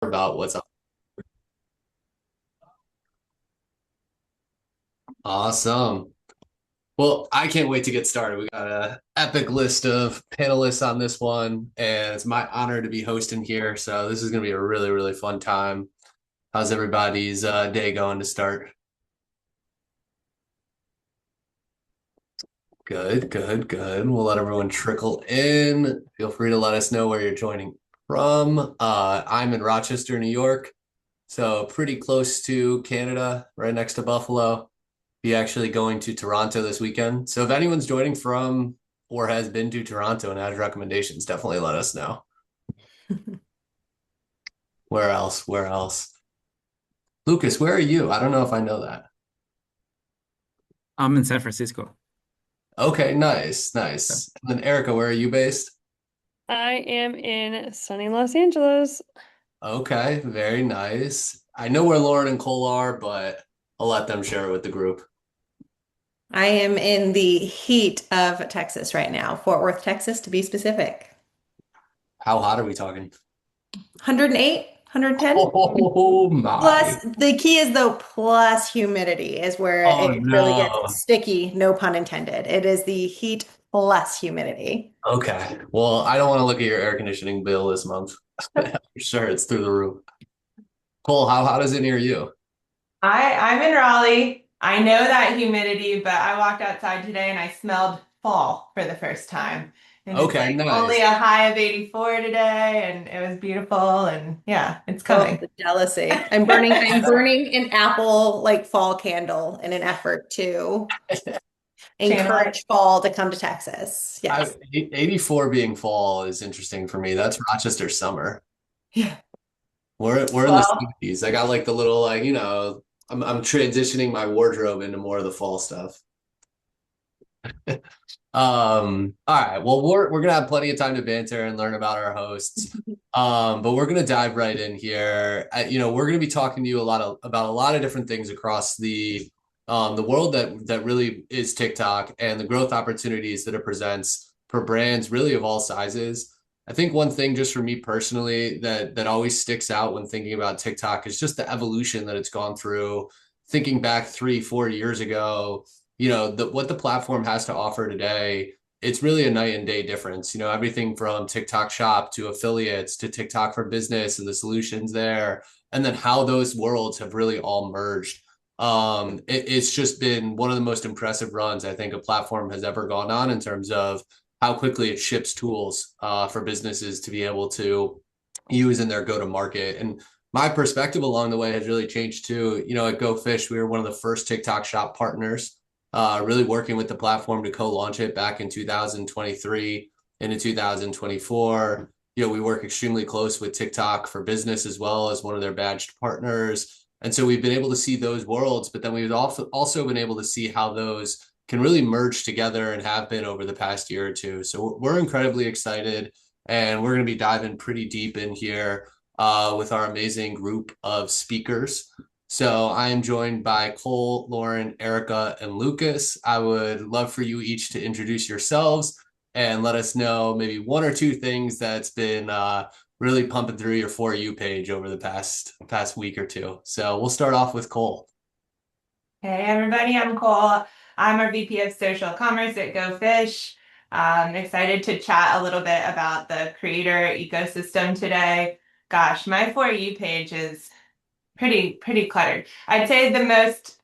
About what's up. Awesome. Well, I can't wait to get started. We got a epic list of panelists on this one, and it's my honor to be hosting here. So this is going to be a really, really fun time. How's everybody's day going to start? Good, good, good. We'll let everyone trickle in. Feel free to let us know where you're joining from. I'm in Rochester, New York, so pretty close to Canada, right next to Buffalo. Be actually going to Toronto this weekend. So if anyone's joining from or has been to Toronto and has recommendations, definitely let us know. Where else? Where else? Lucas, where are you? I don't know if I know that. I'm in San Francisco. Okay, nice, nice. And then Erica, where are you based? I am in sunny Los Angeles. Okay, very nice. I know where Lauren and Cole are, but I'll let them share it with the group. I am in the heat of Texas right now, Fort Worth, Texas, to be specific. How hot are we talking? 108, 110. Oh Plus, my. the key is though, plus humidity is where Oh it really gets no. sticky, no pun intended. It is the heat plus humidity. Okay. Well, I don't want to look at your air conditioning bill this month. I'm sure it's through the roof. Cole, how hot is it near you? I'm in Raleigh. I know that humidity, but I walked outside today and I smelled fall for the first time. And it's Okay, like only nice. a high of 84 today, and it was beautiful. And yeah, it's Oh, coming. the jealousy. I'm burning an apple like fall candle in an effort to Channel it. encourage fall to come to Texas. I, Yes. 84 being fall is interesting for me. That's Rochester summer. Yeah. We're in the Well, 60s. I got like the little I'm transitioning my wardrobe into more of the fall stuff. All right. Well, we're gonna have plenty of time to banter and learn about our hosts. But we're gonna dive right in here. We're gonna be talking to you about a lot of different things across the world that really is TikTok and the growth opportunities that it presents for brands really of all sizes. I think one thing just for me personally that always sticks out when thinking about TikTok is just the evolution that it's gone through. Thinking back 3, 4 years ago, what the platform has to offer today, it's really a night and day difference. Everything from TikTok Shop to affiliates to TikTok for Business and the solutions there, and then how those worlds have really all merged. It's just been one of the most impressive runs I think a platform has ever gone on in terms of how quickly it ships tools for businesses to be able to use in their go to market. And my perspective along the way has really changed too. At Go Fish, we were one of the first TikTok Shop partners, really working with the platform to co-launch it back in 2023 into 2024. We work extremely close with TikTok for Business as well as one of their badged partners. And so we've been able to see those worlds, but then we've also been able to see how those can really merge together and have been over the past year or two. So we're incredibly excited, and we're going to be diving pretty deep in here with our amazing group of speakers. So I am joined by Cole, Lauren, Erica, and Lucas. I would love for you each to introduce yourselves and let us know maybe one or two things that's been really pumping through your For You page over the past week or two. So we'll start off with Cole. hey everybody, I'm Cole. I'm our VP of Social Commerce at Go Fish. I'm excited to chat a little bit about the creator ecosystem today. Gosh, my For You page is pretty cluttered. I'd say the most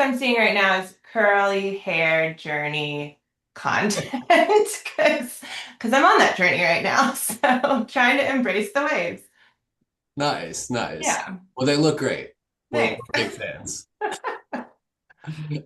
I'm seeing right now is curly hair journey content because I'm on that journey right now. So trying to embrace the waves. Nice, nice. Yeah, Well, they look great. We're thanks. big fans.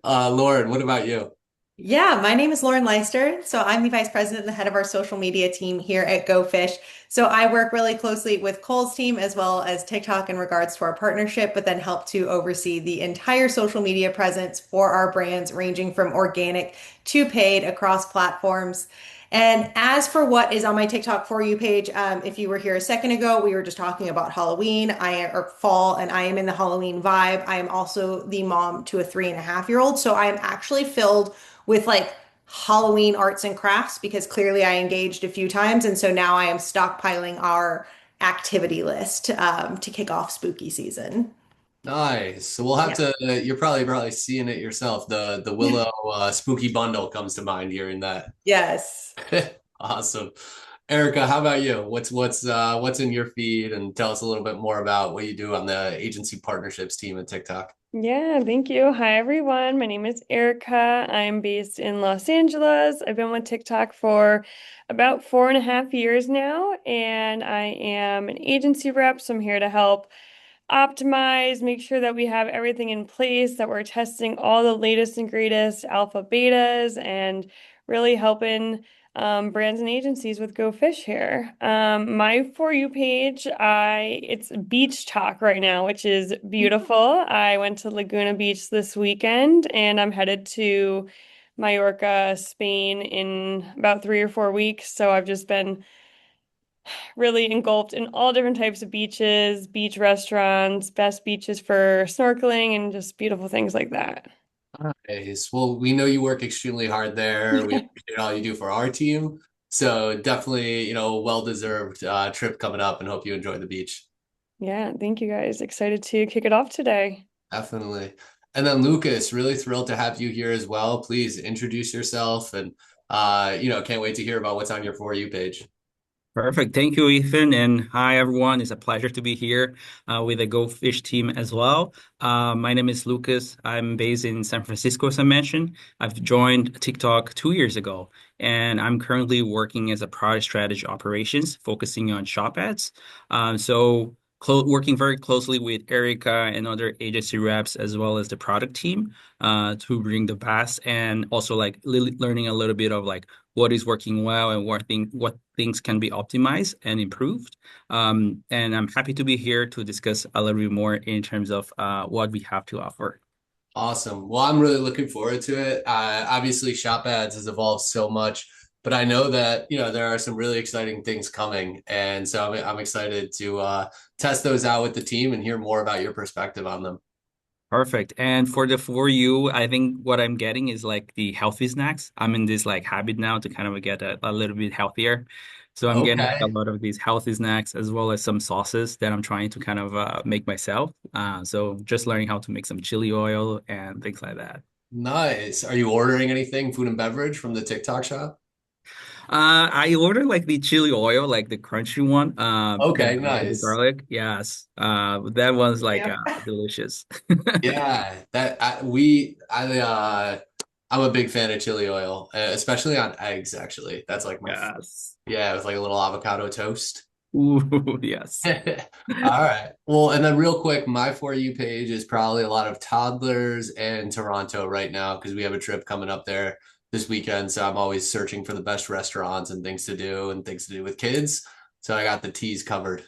Lauren, what about you? Yeah, my name is Lauren Leister. So I'm the vice president and the head of our social media team here at Go Fish. So I work really closely with Cole's team as well as TikTok in regards to our partnership, but then help to oversee the entire social media presence for our brands, ranging from organic to paid across platforms. And as for what is on my TikTok For You page, if you were here a second ago, we were just talking about Halloween, or fall, and I am in the Halloween vibe. I am also the mom to a 3.5-year-old. So I am actually filled with like Halloween arts and crafts because clearly I engaged a few times. And so now I am stockpiling our activity list to kick off spooky season. Nice. So we'll have Yeah. to, you're probably seeing it yourself. The Willow spooky bundle comes to mind hearing that. Yes. Awesome. Erica, how about you? What's in your feed, and tell us a little bit more about what you do on the agency partnerships team at TikTok. Yeah, thank you. Hi, everyone. My name is Erica. I'm based in Los Angeles. I've been with TikTok for about 4.5 years now, and I am an agency rep, so I'm here to help optimize, make sure that we have everything in place, that we're testing all the latest and greatest alpha betas, and really helping brands and agencies with Go Fish here. My For You page, it's beach talk right now, which is beautiful. I went to Laguna Beach this weekend, and I'm headed to Mallorca, Spain in about 3 or 4 weeks. So I've just been really engulfed in all different types of beaches, beach restaurants, best beaches for snorkeling, and just beautiful things like that. Nice. Well, we know you work extremely hard there. We appreciate all you do for our team. So definitely, well-deserved trip coming up, and hope you enjoy the beach. Yeah, thank you guys. Excited to kick it off today. Definitely. And then Lucas, really thrilled to have you here as well. Please introduce yourself, and can't wait to hear about what's on your For You page. Perfect. Thank you, Ethan. And hi, everyone. It's a pleasure to be here with the Go Fish team as well. My name is Lucas. I'm based in San Francisco, as I mentioned. I've joined TikTok 2 years ago, and I'm currently working as a product strategy operations, focusing on shop ads. So working very closely with Erica and other agency reps, as well as the product team, to bring the best, and also like learning a little bit of like what is working well and what things can be optimized and improved. And I'm happy to be here to discuss a little bit more in terms of what we have to offer. Awesome. Well, I'm really looking forward to it. Obviously, Shop Ads has evolved so much, but I know that, there are some really exciting things coming. And so I'm excited to test those out with the team and hear more about your perspective on them. Perfect. And for the For You, I think what I'm getting is like the healthy snacks. I'm in this like habit now to kind of get a little bit healthier. So I'm getting like, a Okay. lot of these healthy snacks as well as some sauces that I'm trying to kind of make myself. So just learning how to make some chili oil and things like that. Nice. Are you ordering anything, food and beverage, from the TikTok shop? I ordered like the chili oil, like the crunchy one, Okay, with the nice. garlic. Yes. That one's like Yep. delicious. Yeah, I'm a big fan of chili oil, especially on eggs, actually. That's like Yes. yeah, with like a little avocado toast. Ooh, yes. All right. Well, and then real quick, my For You page is probably a lot of toddlers and Toronto right now because we have a trip coming up there this weekend. So I'm always searching for the best restaurants and things to do and things to do with kids. So I got the teas covered.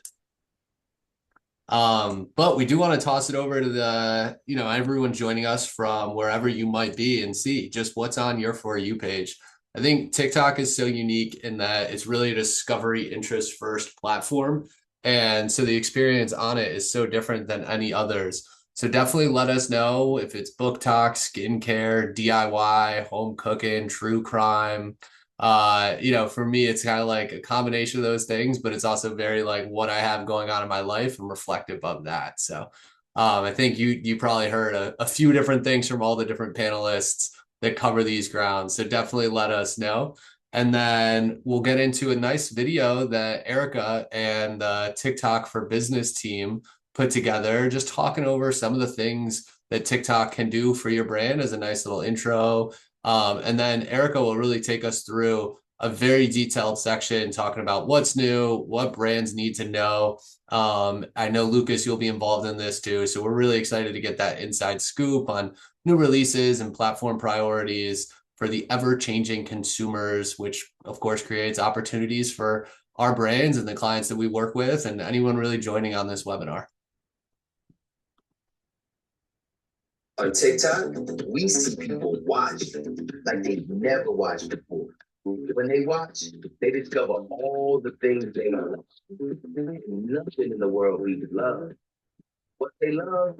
But we do want to toss it over to everyone joining us from wherever you might be and see just what's on your For You page. I think TikTok is so unique in that it's really a discovery interest first platform. And so the experience on it is so different than any others. So definitely let us know if it's book talk, skincare, DIY, home cooking, true crime. For me, it's kind of like a combination of those things, but it's also very like what I have going on in my life and reflective of that. So, I think you probably heard a few different things from all the different panelists that cover these grounds. So definitely let us know. And then we'll get into a nice video that Erica and the TikTok for Business team put together, just talking over some of the things that TikTok can do for your brand as a nice little intro. And then Erica will really take us through a very detailed section talking about what's new, what brands need to know. I know, Lucas, you'll be involved in this too. So we're really excited to get that inside scoop on new releases and platform priorities for the ever-changing consumers, which of course creates opportunities for our brands and the clients that we work with and anyone really joining on this webinar. On TikTok, we see people watch like they've never watched before. When they watch, they discover all the things they love. Nothing in the world we love. What they love,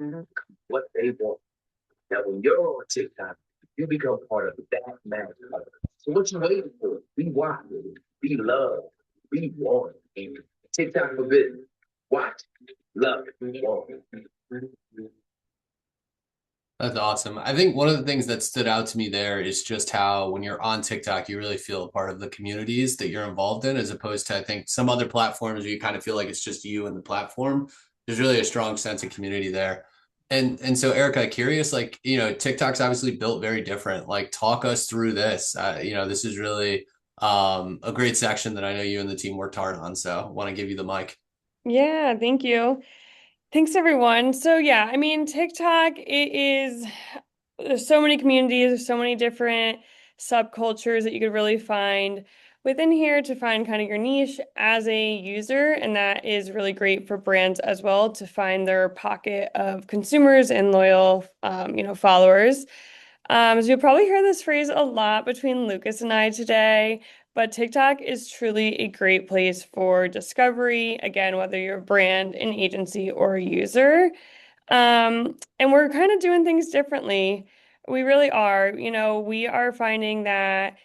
what they want. Now, when you're on TikTok, you become part of that magic. So what you waiting for? Be watched, be loved, be wanted. TikTok for business. Watch, love, walk. That's awesome. I think one of the things that stood out to me there is just how when you're on TikTok, you really feel a part of the communities that you're involved in, as opposed to, I think, some other platforms where you kind of feel like it's just you and the platform. There's really a strong sense of community there. And so Erica, curious, like, TikTok's obviously built very different. Like, talk us through this. This is really a great section that I know you and the team worked hard on. So I want to give you the mic. Yeah, thank you. Thanks, everyone. So yeah, I mean, TikTok, there's so many communities, there's so many different subcultures that you could really find within here to find kind of your niche as a user. And that is really great for brands as well to find their pocket of consumers and loyal, followers. So you'll probably hear this phrase a lot between Lucas and I today, but TikTok is truly a great place for discovery. Again, whether you're a brand, an agency, or a user. And we're kind of doing things differently. We really are. We are finding that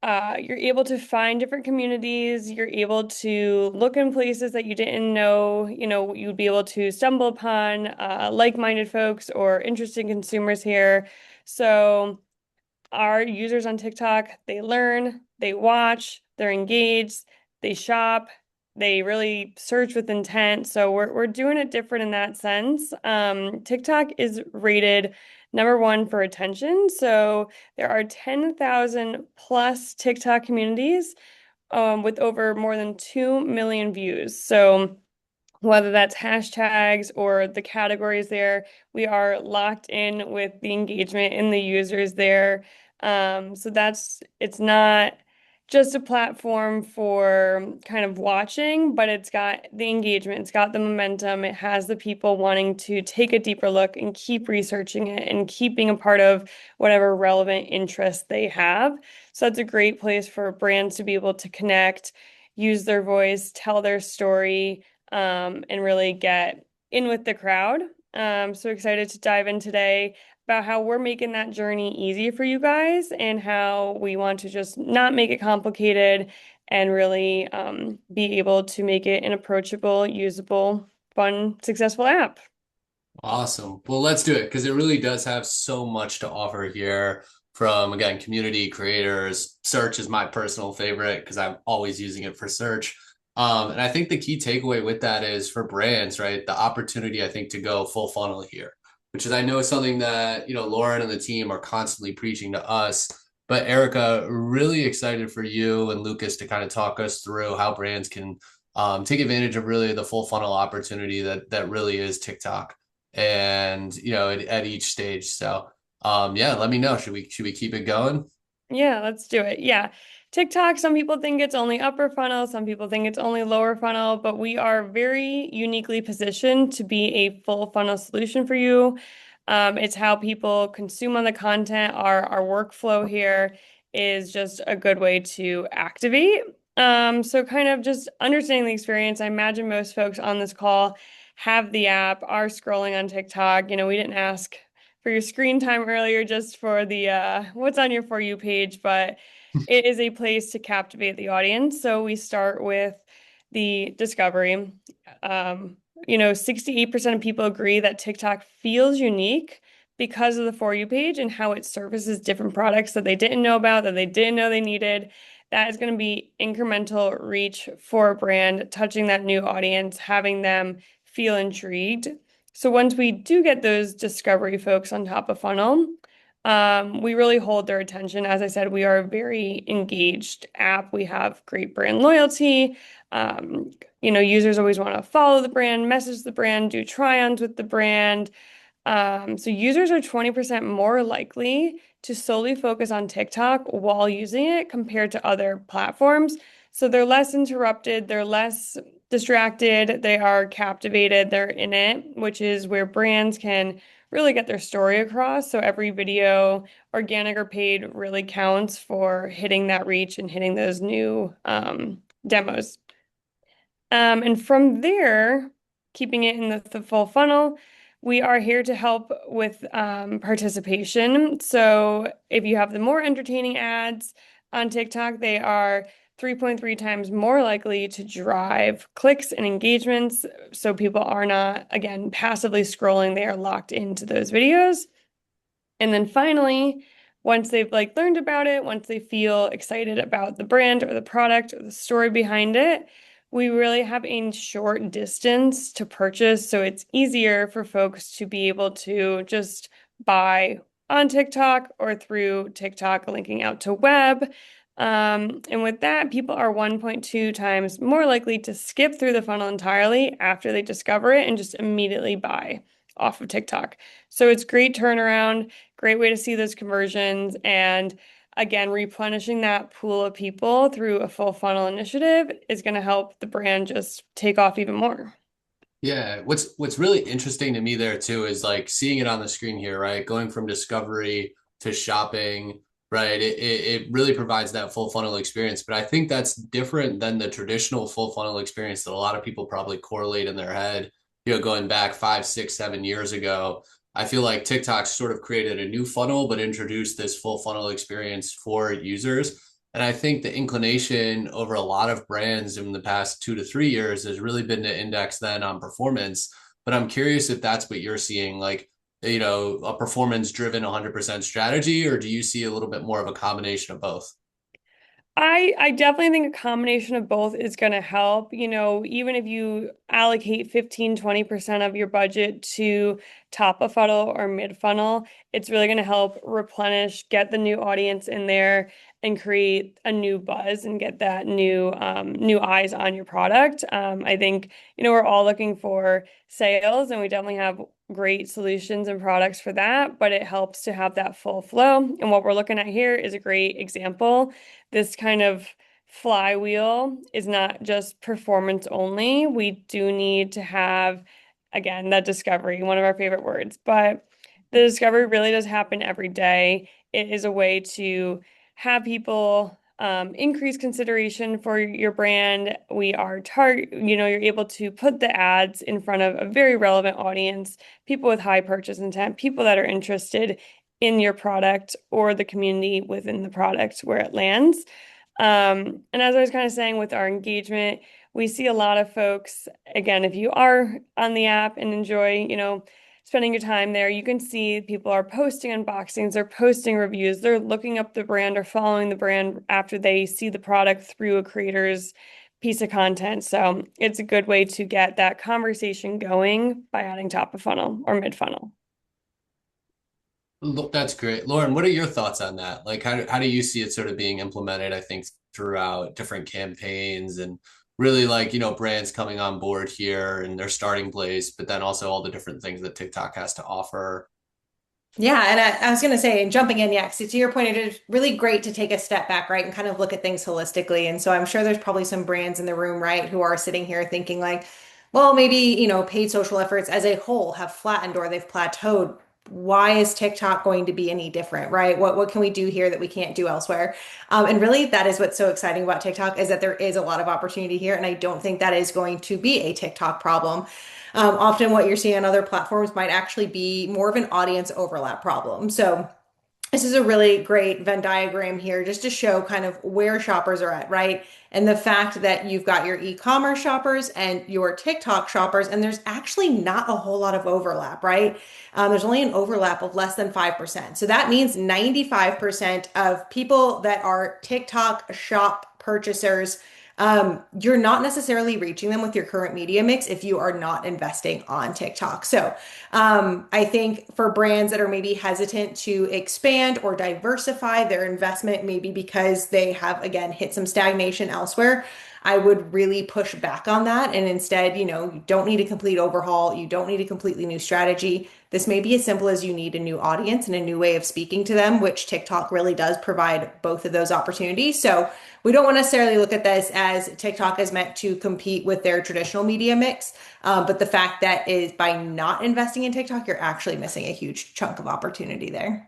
you're able to find different communities. You're able to look in places that you didn't know, you'd be able to stumble upon like-minded folks or interesting consumers here. So our users on TikTok, they learn, they watch, they're engaged, they shop, they really search with intent. So we're doing it different in that sense. TikTok is rated #1 for attention. So there are 10,000 plus TikTok communities with over more than 2 million views. So whether that's hashtags or the categories there, we are locked in with the engagement and the users there. So it's not just a platform for kind of watching, but it's got the engagement, it's got the momentum, it has the people wanting to take a deeper look and keep researching it and keep being a part of whatever relevant interest they have. So that's a great place for brands to be able to connect, use their voice, tell their story, and really get in with the crowd. So excited to dive in today about how we're making that journey easy for you guys and how we want to just not make it complicated and really be able to make it an approachable, usable, fun, successful app. Awesome. Well, let's do it because it really does have so much to offer here from, again, community creators. Search is my personal favorite because I'm always using it for search. And I think the key takeaway with that is for brands, right? The opportunity, I think, to go full funnel here, which is I know something that, Lauren and the team are constantly preaching to us. But Erica, really excited for you and Lucas to kind of talk us through how brands can take advantage of really the full funnel opportunity that really is TikTok and at each stage. So yeah, let me know. Should we keep it going? Yeah, let's do it. Yeah. TikTok, some people think it's only upper funnel, some people think it's only lower funnel, but we are very uniquely positioned to be a full funnel solution for you. It's how people consume on the content. Our workflow here is just a good way to activate. So kind of just understanding the experience. I imagine most folks on this call have the app, are scrolling on TikTok. We didn't ask for your screen time earlier just for the what's on your For You page, but it is a place to captivate the audience. So we start with the discovery. 68% of people agree that TikTok feels unique because of the For You page and how it services different products that they didn't know about, that they didn't know they needed. That is going to be incremental reach for a brand, touching that new audience, having them feel intrigued. So once we do get those discovery folks on top of funnel, we really hold their attention. As I said, we are a very engaged app. We have great brand loyalty. Users always want to follow the brand, message the brand, do try-ons with the brand. So users are 20% more likely to solely focus on TikTok while using it compared to other platforms. So they're less interrupted, they're less distracted, they are captivated, they're in it, which is where brands can really get their story across. So every video, organic or paid, really counts for hitting that reach and hitting those new demos. And from there, keeping it in the full funnel, we are here to help with participation. So if you have the more entertaining ads on TikTok, they are 3.3 times more likely to drive clicks and engagements. So people are not, again, passively scrolling, they are locked into those videos. And then finally, once they've like learned about it, once they feel excited about the brand or the product or the story behind it, we really have a short distance to purchase. So it's easier for folks to be able to just buy on TikTok or through TikTok linking out to web. And with that, people are 1.2 times more likely to skip through the funnel entirely after they discover it and just immediately buy off of TikTok. So it's great turnaround, great way to see those conversions, and again, replenishing that pool of people through a full funnel initiative is going to help the brand just take off even more. Yeah, what's really interesting to me there too is like seeing it on the screen here, right? Going from discovery to shopping, right? It really provides that full funnel experience. But I think that's different than the traditional full funnel experience that a lot of people probably correlate in their head, going back 5, 6, 7 years ago. I feel like TikTok sort of created a new funnel, but introduced this full funnel experience for users. And I think the inclination over a lot of brands in the past 2 to 3 years has really been to index then on performance. But I'm curious if that's what you're seeing, like, a performance driven 100% strategy, or do you see a little bit more of a combination of both? I definitely think a combination of both is going to help. Even if you allocate 15-20% of your budget to top of funnel or mid funnel, it's really going to help replenish, get the new audience in there and create a new buzz and get that new eyes on your product. I think, we're all looking for sales and we definitely have great solutions and products for that, but it helps to have that full flow. And what we're looking at here is a great example. This kind of flywheel is not just performance only. We do need to have, again, that discovery, one of our favorite words, but the discovery really does happen every day. It is a way to have people increase consideration for your brand. You're able to put the ads in front of a very relevant audience, people with high purchase intent, people that are interested in your product or the community within the product where it lands. And as I was kind of saying with our engagement, we see a lot of folks, again, if you are on the app and enjoy, spending your time there, you can see people are posting unboxings, they're posting reviews, they're looking up the brand or following the brand after they see the product through a creator's piece of content. So it's a good way to get that conversation going by adding top of funnel or mid funnel. Look, that's great. Lauren, what are your thoughts on that? Like, how do you see it sort of being implemented, I think, throughout different campaigns and really like, brands coming on board here and their starting place, but then also all the different things that TikTok has to offer. Yeah, and I was going to say, and jumping in, yeah, 'cause to your point, it is really great to take a step back, right, and kind of look at things holistically. And so I'm sure there's probably some brands in the room, right, who are sitting here thinking like, well, maybe, paid social efforts as a whole have flattened or they've plateaued. Why is TikTok going to be any different, right? What can we do here that we can't do elsewhere? And really, that is what's so exciting about TikTok is that there is a lot of opportunity here, and I don't think that is going to be a TikTok problem. Often what you're seeing on other platforms might actually be more of an audience overlap problem. So this is a really great Venn diagram here just to show kind of where shoppers are at, right? And the fact that you've got your e-commerce shoppers and your TikTok shoppers, and there's actually not a whole lot of overlap, right? There's only an overlap of less than 5%. So that means 95% of people that are TikTok shop purchasers, you're not necessarily reaching them with your current media mix if you are not investing on TikTok. So I think for brands that are maybe hesitant to expand or diversify their investment, maybe because they have, again, hit some stagnation elsewhere, I would really push back on that. And instead, you don't need a complete overhaul. You don't need a completely new strategy. This may be as simple as you need a new audience and a new way of speaking to them, which TikTok really does provide both of those opportunities. So we don't want to necessarily look at this as TikTok is meant to compete with their traditional media mix. But the fact that is by not investing in TikTok, you're actually missing a huge chunk of opportunity there.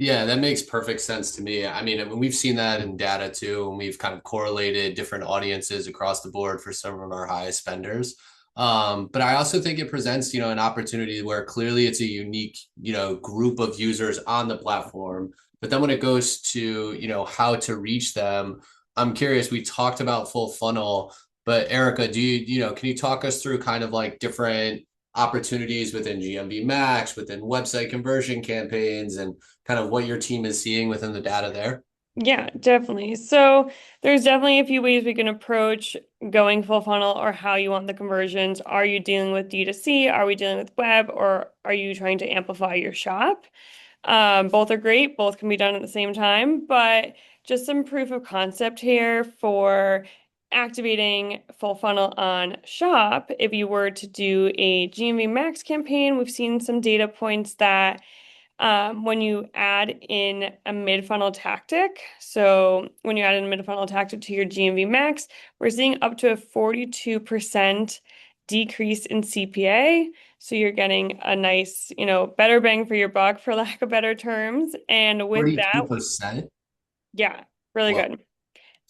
Yeah, that makes perfect sense to me. I mean, we've seen that in data too, and we've kind of correlated different audiences across the board for some of our highest spenders. But I also think it presents, an opportunity where clearly it's a unique, group of users on the platform. But then when it goes to, how to reach them, I'm curious, we talked about full funnel, but Erica, can you talk us through kind of like different opportunities within GMV Max, within website conversion campaigns, and kind of what your team is seeing within the data there? Yeah, definitely. So there's definitely a few ways we can approach going full funnel or how you want the conversions. Are you dealing with D2C? Are we dealing with web? Or are you trying to amplify your shop? Both are great. Both can be done at the same time, but just some proof of concept here for activating full funnel on shop. If you were to do a GMV Max campaign, we've seen some data points that when you add in a mid-funnel tactic, so when you add in a mid-funnel tactic to your GMV Max, we're seeing up to a 42% decrease in CPA. So you're getting a nice, better bang for your buck, for lack of better terms. And with that, 42%? yeah, really Well, good.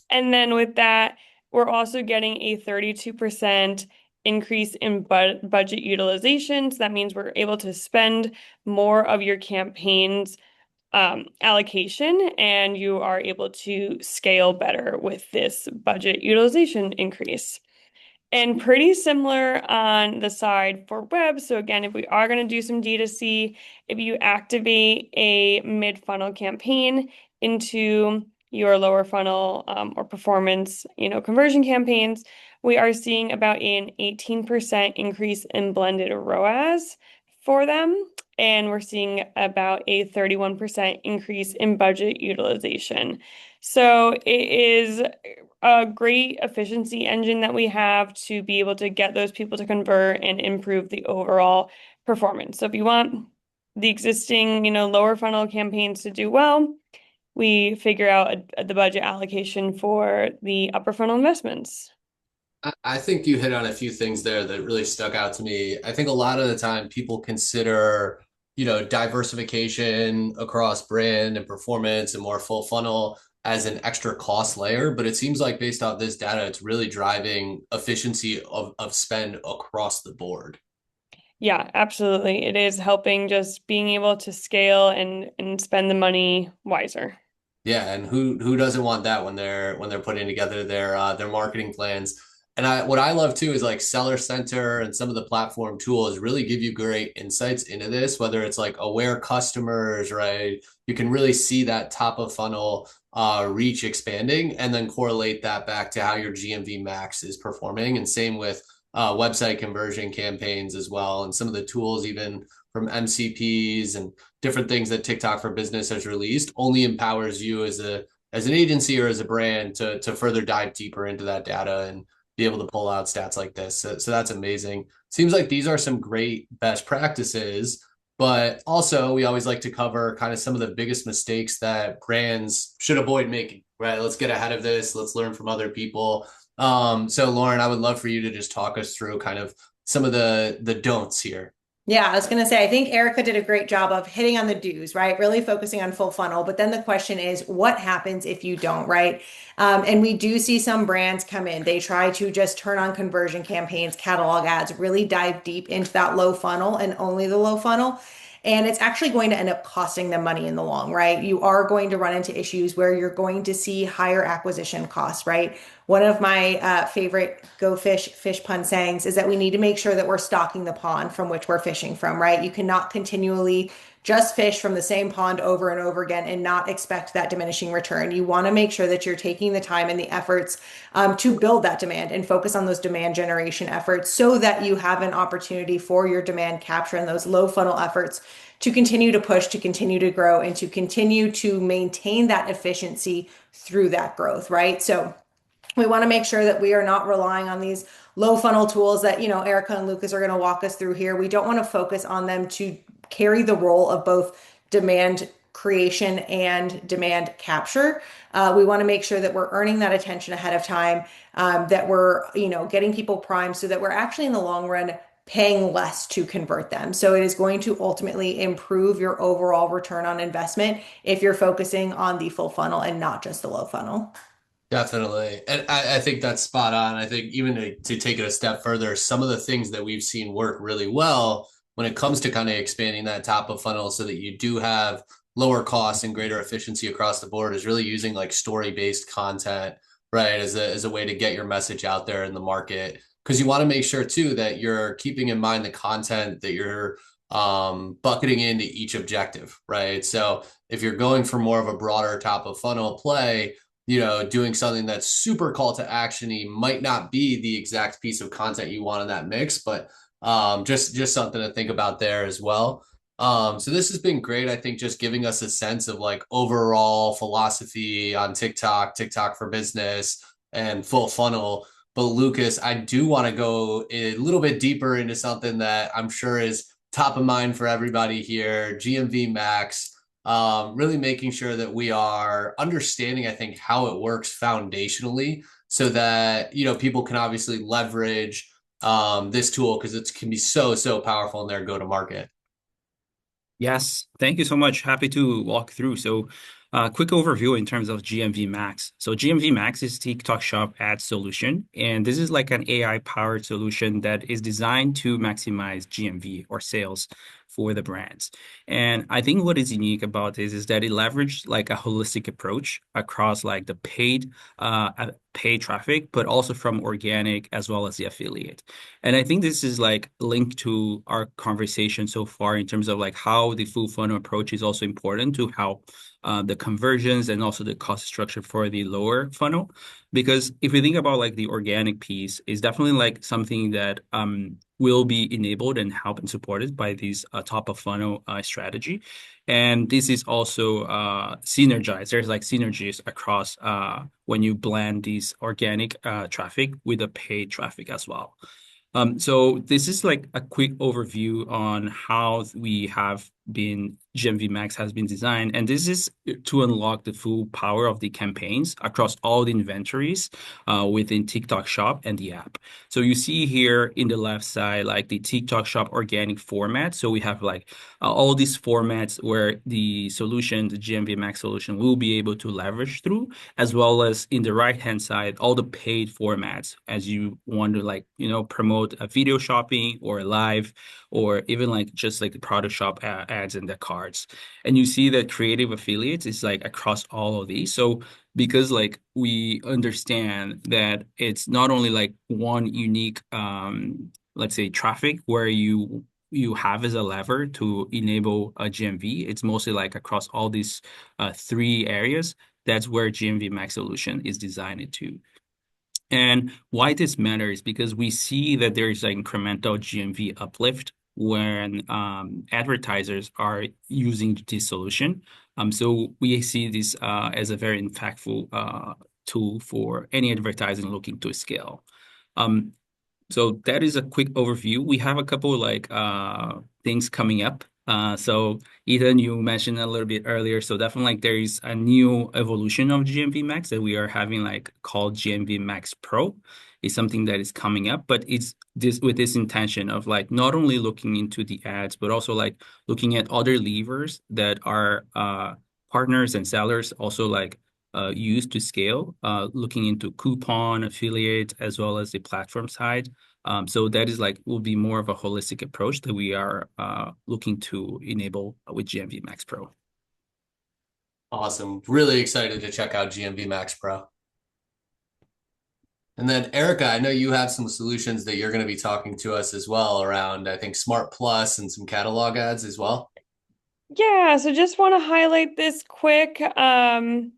And then with that, we're also getting a 32% increase in budget utilization. So that means we're able to spend more of your campaign's allocation, and you are able to scale better with this budget utilization increase. And pretty similar on the side for web. So again, if we are going to do some D2C, if you activate a mid-funnel campaign into your lower funnel or performance, conversion campaigns, we are seeing about an 18% increase in blended ROAS for them. And we're seeing about a 31% increase in budget utilization. So it is a great efficiency engine that we have to be able to get those people to convert and improve the overall performance. So if you want the existing, lower funnel campaigns to do well, we figure out the budget allocation for the upper funnel investments. I think you hit on a few things there that really stuck out to me. I think a lot of the time people consider, diversification across brand and performance and more full funnel as an extra cost layer, but it seems like based off this data, it's really driving efficiency of spend across the board. Yeah, absolutely. It is helping just being able to scale and spend the money wiser. Yeah, and who doesn't want that when they're putting together their marketing plans? And what I love too is like Seller Center and some of the platform tools really give you great insights into this, whether it's like aware customers, right? You can really see that top of funnel reach expanding and then correlate that back to how your GMV Max is performing. And same with website conversion campaigns as well. And some of the tools even from MCPs and different things that TikTok for Business has released only empowers you as an agency or as a brand to further dive deeper into that data and be able to pull out stats like this. So that's amazing. Seems like these are some great best practices, but also we always like to cover kind of some of the biggest mistakes that brands should avoid making, right? Let's get ahead of this. Let's learn from other people. So Lauren, I would love for you to just talk us through kind of some of the don'ts here. Yeah, I was going to say, I think Erica did a great job of hitting on the do's, right? Really focusing on full funnel. But then the question is, what happens if you don't, right? And we do see some brands come in. They try to just turn on conversion campaigns, catalog ads, really dive deep into that low funnel and only the low funnel. And it's actually going to end up costing them money in the long, right? You are going to run into issues where you're going to see higher acquisition costs, right? One of my favorite Go fish pun sayings is that we need to make sure that we're stocking the pond from which we're fishing from, right? You cannot continually just fish from the same pond over and over again and not expect that diminishing return. You want to make sure that you're taking the time and the efforts to build that demand and focus on those demand generation efforts so that you have an opportunity for your demand capture and those low funnel efforts to continue to push, to continue to grow, and to continue to maintain that efficiency through that growth, right? So we want to make sure that we are not relying on these low funnel tools that, Erica and Lucas are going to walk us through here. We don't want to focus on them to carry the role of both demand creation and demand capture. We want to make sure that we're earning that attention ahead of time, that we're, getting people primed so that we're actually in the long run paying less to convert them. So it is going to ultimately improve your overall return on investment if you're focusing on the full funnel and not just the low funnel. Definitely. And I think that's spot on. I think even to take it a step further, some of the things that we've seen work really well when it comes to kind of expanding that top of funnel so that you do have lower costs and greater efficiency across the board is really using like story-based content right? As a way to get your message out there in the market. Because you want to make sure too that you're keeping in mind the content that you're bucketing into each objective, right? So if you're going for more of a broader top of funnel play, doing something that's super call to actiony might not be the exact piece of content you want in that mix, but just something to think about there as well. So this has been great. I think just giving us a sense of like overall philosophy on TikTok, TikTok for business, and full funnel. But Lucas, I do want to go a little bit deeper into something that I'm sure is top of mind for everybody here, GMV Max. Really making sure that we are understanding, I think, how it works foundationally so that, people can obviously leverage this tool because it can be so powerful in their go to market. Yes, thank you so much. Happy to walk through. So, quick overview in terms of GMV Max. So, GMV Max is TikTok Shop ad solution, and this is like an AI-powered solution that is designed to maximize GMV or sales for the brands. And I think what is unique about this is that it leveraged like a holistic approach across like the paid traffic, but also from organic as well as the affiliate. And I think this is like linked to our conversation so far in terms of like how the full funnel approach is also important to help the conversions and also the cost structure for the lower funnel. Because if we think about like the organic piece, is definitely like something that will be enabled and help and supported by these top of funnel strategy. And this is also synergized. There's like synergies across when you blend these organic traffic with the paid traffic as well. So this is like a quick overview on how we have been GMV Max has been designed, and this is to unlock the full power of the campaigns across all the inventories within TikTok Shop and the app. So you see here in the left side, like the TikTok Shop organic format. So we have like all these formats where the solution, the GMV Max solution, will be able to leverage through, as well as in the right-hand side, all the paid formats as you want to like, promote a video shopping or a live, or even like just like the product shop ads in the cards. And you see that creative affiliates is like across all of these. So because like we understand that it's not only like one unique let's say traffic where you have as a lever to enable a GMV, it's mostly like across all these three areas. That's where GMV Max solution is designed to. And why this matters because we see that there is an incremental GMV uplift when advertisers are using this solution. So we see this as a very impactful tool for any advertising looking to scale. Um, so that is a quick overview. We have a couple like things coming up. So Ethan, you mentioned a little bit earlier. So definitely like there is a new evolution of GMV Max that we are having like called GMV Max Pro. Is something that is coming up, but it's this with this intention of like not only looking into the ads, but also like looking at other levers that are partners and sellers also like use to scale, looking into coupon, affiliate, as well as the platform side. So that is like will be more of a holistic approach that we are looking to enable with GMV Max Pro. Awesome. Really excited to check out GMV Max Pro. And then Erica, I know you have some solutions that you're going to be talking to us as well around, I think, Smart Plus and some catalog ads as well. Yeah, so just want to highlight this quick. Thank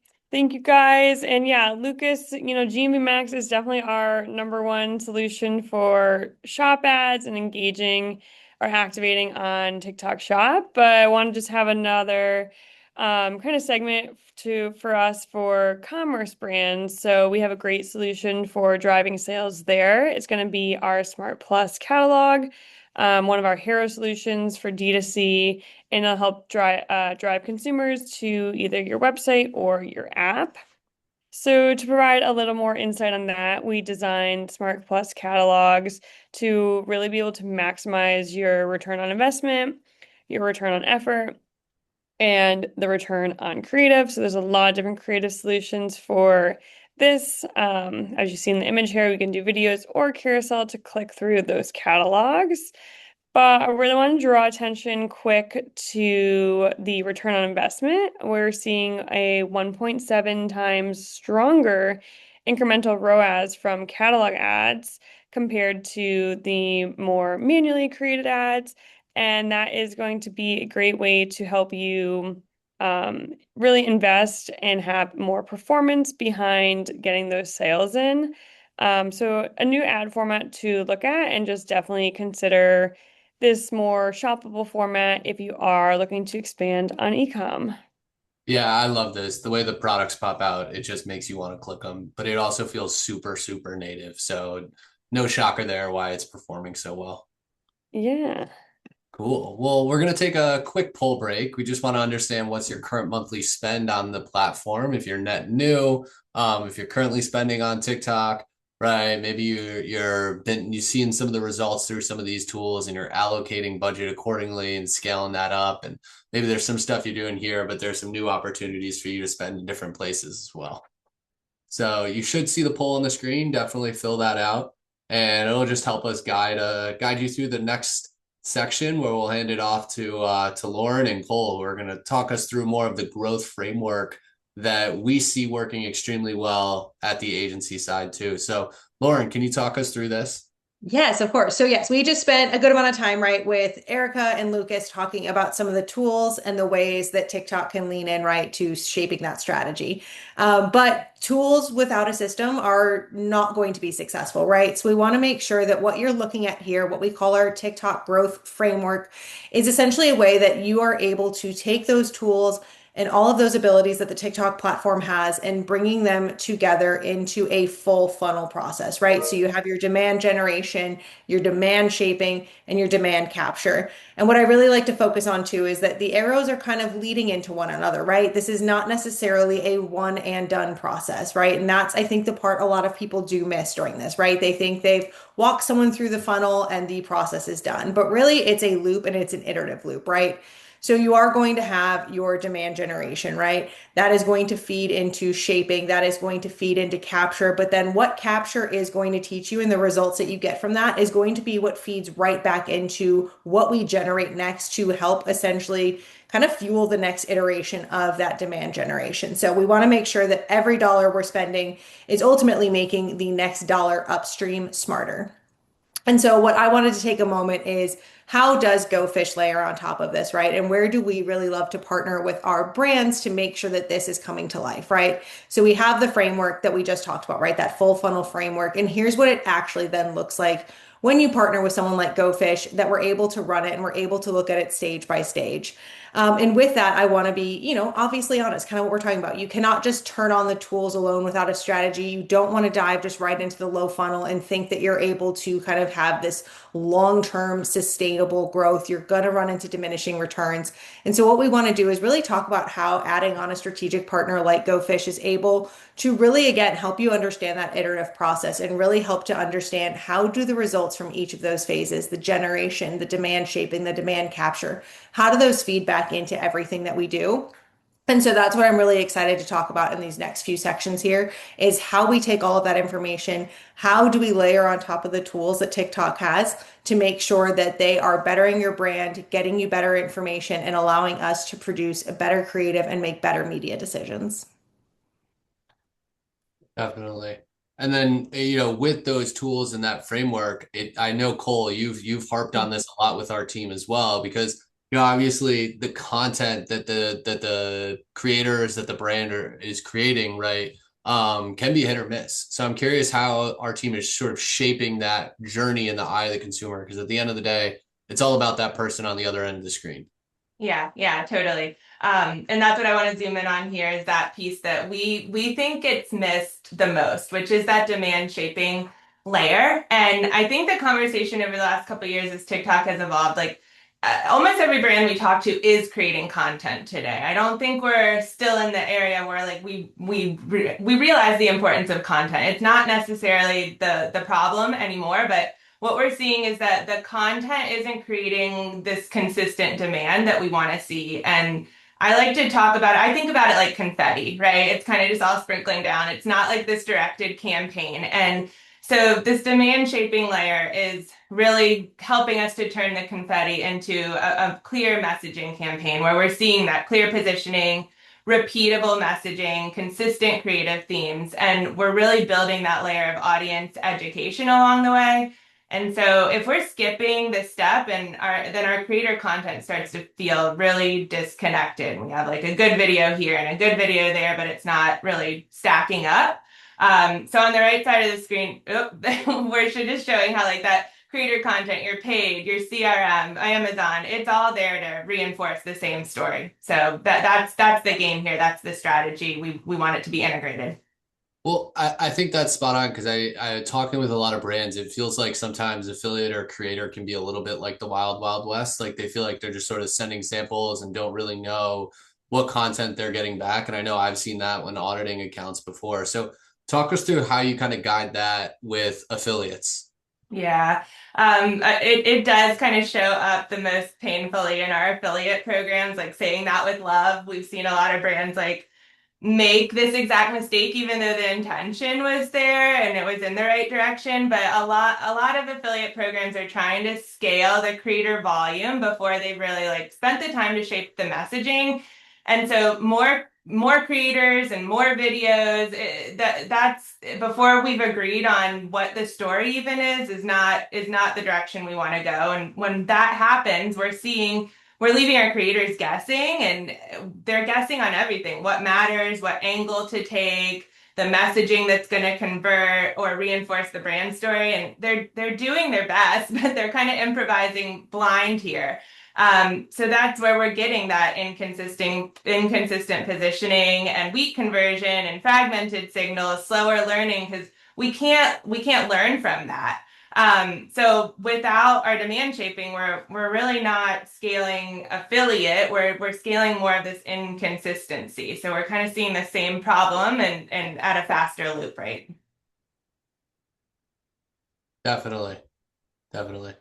you guys. And yeah, Lucas, GMV Max is definitely our number one solution for shop ads and engaging or activating on TikTok Shop. But I want to just have another kind of segment for us for commerce brands. So we have a great solution for driving sales there. It's going to be our Smart Plus catalog, one of our hero solutions for D2C, and it'll help drive consumers to either your website or your app. So to provide a little more insight on that, we designed Smart Plus catalogs to really be able to maximize your return on investment, your return on effort, and the return on creative. So there's a lot of different creative solutions for this. As you see in the image here, we can do videos or carousel to click through those catalogs. But I really want to draw attention quick to the return on investment. We're seeing a 1.7 times stronger incremental ROAS from catalog ads compared to the more manually created ads. And that is going to be a great way to help you really invest and have more performance behind getting those sales in. So a new ad format to look at, and just definitely consider this more shoppable format if you are looking to expand on e-com. Yeah, I love this. The way the products pop out, it just makes you want to click them, but it also feels super, super native. So no shocker there why it's performing so well. Yeah. Cool. Well, we're going to take a quick poll break. We just want to understand what's your current monthly spend on the platform. If you're net new, if you're currently spending on TikTok, right? Maybe you've seen some of the results through some of these tools and you're allocating budget accordingly and scaling that up. And maybe there's some stuff you're doing here, but there's some new opportunities for you to spend in different places as well. So you should see the poll on the screen. Definitely fill that out, and it'll just help us guide you through the next section where we'll hand it off to Lauren and Cole, who are going to talk us through more of the growth framework that we see working extremely well at the agency side too. So Lauren, can you talk us through this? Yes, of course. So yes, we just spent a good amount of time, right, with Erica and Lucas talking about some of the tools and the ways that TikTok can lean in, right, to shaping that strategy. But tools without a system are not going to be successful, right? So we want to make sure that what you're looking at here, what we call our TikTok growth framework, is essentially a way that you are able to take those tools and all of those abilities that the TikTok platform has and bringing them together into a full funnel process, right? So you have your demand generation, your demand shaping, and your demand capture. And what I really like to focus on too is that the arrows are kind of leading into one another, right? This is not necessarily a one and done process, right? And that's, I think, the part a lot of people do miss during this, right? They think they've walked someone through the funnel and the process is done, but really it's a loop and it's an iterative loop, right? So you are going to have your demand generation, right? That is going to feed into shaping, that is going to feed into capture. But then what capture is going to teach you and the results that you get from that is going to be what feeds right back into what we generate next to help essentially kind of fuel the next iteration of that demand generation. So we want to make sure that every dollar we're spending is ultimately making the next dollar upstream smarter. And so what I wanted to take a moment is how does Go Fish layer on top of this, right? And where do we really love to partner with our brands to make sure that this is coming to life, right? So we have the framework that we just talked about, right? That full funnel framework. And here's what it actually then looks like when you partner with someone like Go Fish, that we're able to run it and we're able to look at it stage by stage. And with that, I want to be, obviously honest, kind of what we're talking about. You cannot just turn on the tools alone without a strategy. You don't want to dive just right into the low funnel and think that you're able to kind of have this long-term sustainable growth. You're going to run into diminishing returns. And so what we want to do is really talk about how adding on a strategic partner like GoFish is able to really, again, help you understand that iterative process and really help to understand how do the results from each of those phases, the generation, the demand shaping, the demand capture, how do those feed back into everything that we do? And so that's what I'm really excited to talk about in these next few sections here is how we take all of that information, how do we layer on top of the tools that TikTok has to make sure that they are bettering your brand, getting you better information, and allowing us to produce a better creative and make better media decisions. Definitely. And then, with those tools and that framework, I know Cole, you've harped on this a lot with our team as well, because obviously the content that the creators that the brand is creating, right, can be hit or miss. So I'm curious how our team is sort of shaping that journey in the eye of the consumer, because at the end of the day, it's all about that person on the other end of the screen. Yeah, totally. And that's what I want to zoom in on here is that piece that we think gets missed the most, which is that demand shaping layer. And I think the conversation over the last couple of years as TikTok has evolved, like almost every brand we talk to is creating content today. I don't think we're still in the area where like we realize the importance of content. It's not necessarily the problem anymore, but what we're seeing is that the content isn't creating this consistent demand that we want to see. And I like to talk about it. I think about it like confetti, right? It's kind of just all sprinkling down. It's not like this directed campaign. And so this demand shaping layer is really helping us to turn the confetti into a clear messaging campaign where we're seeing that clear positioning. repeatable messaging, consistent creative themes, and we're really building that layer of audience education along the way. And so if we're skipping this step and then our creator content starts to feel really disconnected. We have like a good video here and a good video there, but it's not really stacking up. So on the right side of the screen, we're just showing how like that creator content, your paid, your CRM, Amazon, it's all there to reinforce the same story. So that's the game here. That's the strategy. We want it to be integrated. Well, I think that's spot on because I talking with a lot of brands, it feels like sometimes affiliate or creator can be a little bit like the wild, wild west. Like they feel like they're just sort of sending samples and don't really know what content they're getting back. And I know I've seen that when auditing accounts before. So talk us through how you kind of guide that with affiliates. Yeah, it does kind of show up the most painfully in our affiliate programs, like saying that with love. We've seen a lot of brands like make this exact mistake even though the intention was there and it was in the right direction, but a lot of affiliate programs are trying to scale the creator volume before they've really like spent the time to shape the messaging. And so more creators and more videos, that's before we've agreed on what the story even is not the direction we want to go. And when that happens, we're leaving our creators guessing, and they're guessing on everything, what matters, what angle to take, the messaging that's going to convert or reinforce the brand story. And they're doing their best, but they're kind of improvising blind here. So that's where we're getting that inconsistent positioning and weak conversion and fragmented signals, slower learning, because we can't learn from that. So without our demand shaping, we're really not scaling affiliate. We're scaling more of this inconsistency. So we're kind of seeing the same problem and at a faster loop rate. Definitely. Definitely.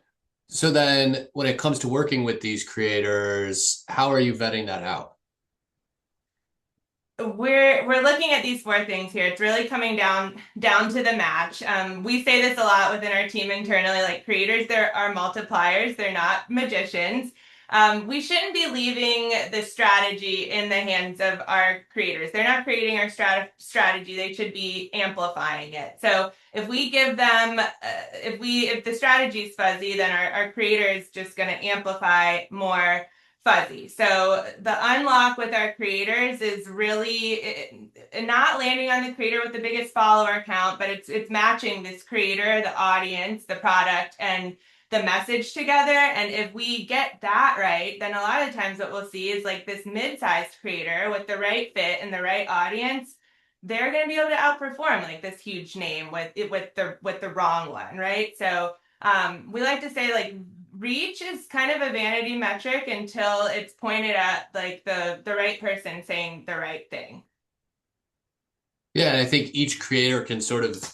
So then when it comes to working with these creators, how are you vetting that out? We're looking at these four things here. It's really coming down to the match. We say this a lot within our team internally, like creators, there are multipliers, they're not magicians. We shouldn't be leaving the strategy in the hands of our creators. They're not creating our strategy, they should be amplifying it. So if we give them, if the strategy is fuzzy, then our creator is just going to amplify more fuzzy. So the unlock with our creators is really not landing on the creator with the biggest follower count, but it's matching this creator, the audience, the product, and the message together. And if we get that right, then a lot of times what we'll see is like this mid-sized creator with the right fit and the right audience, they're going to be able to outperform like this huge name with the wrong one, right? So we like to say like reach is kind of a vanity metric until it's pointed at like the right person saying the right thing. Yeah, and I think each creator can sort of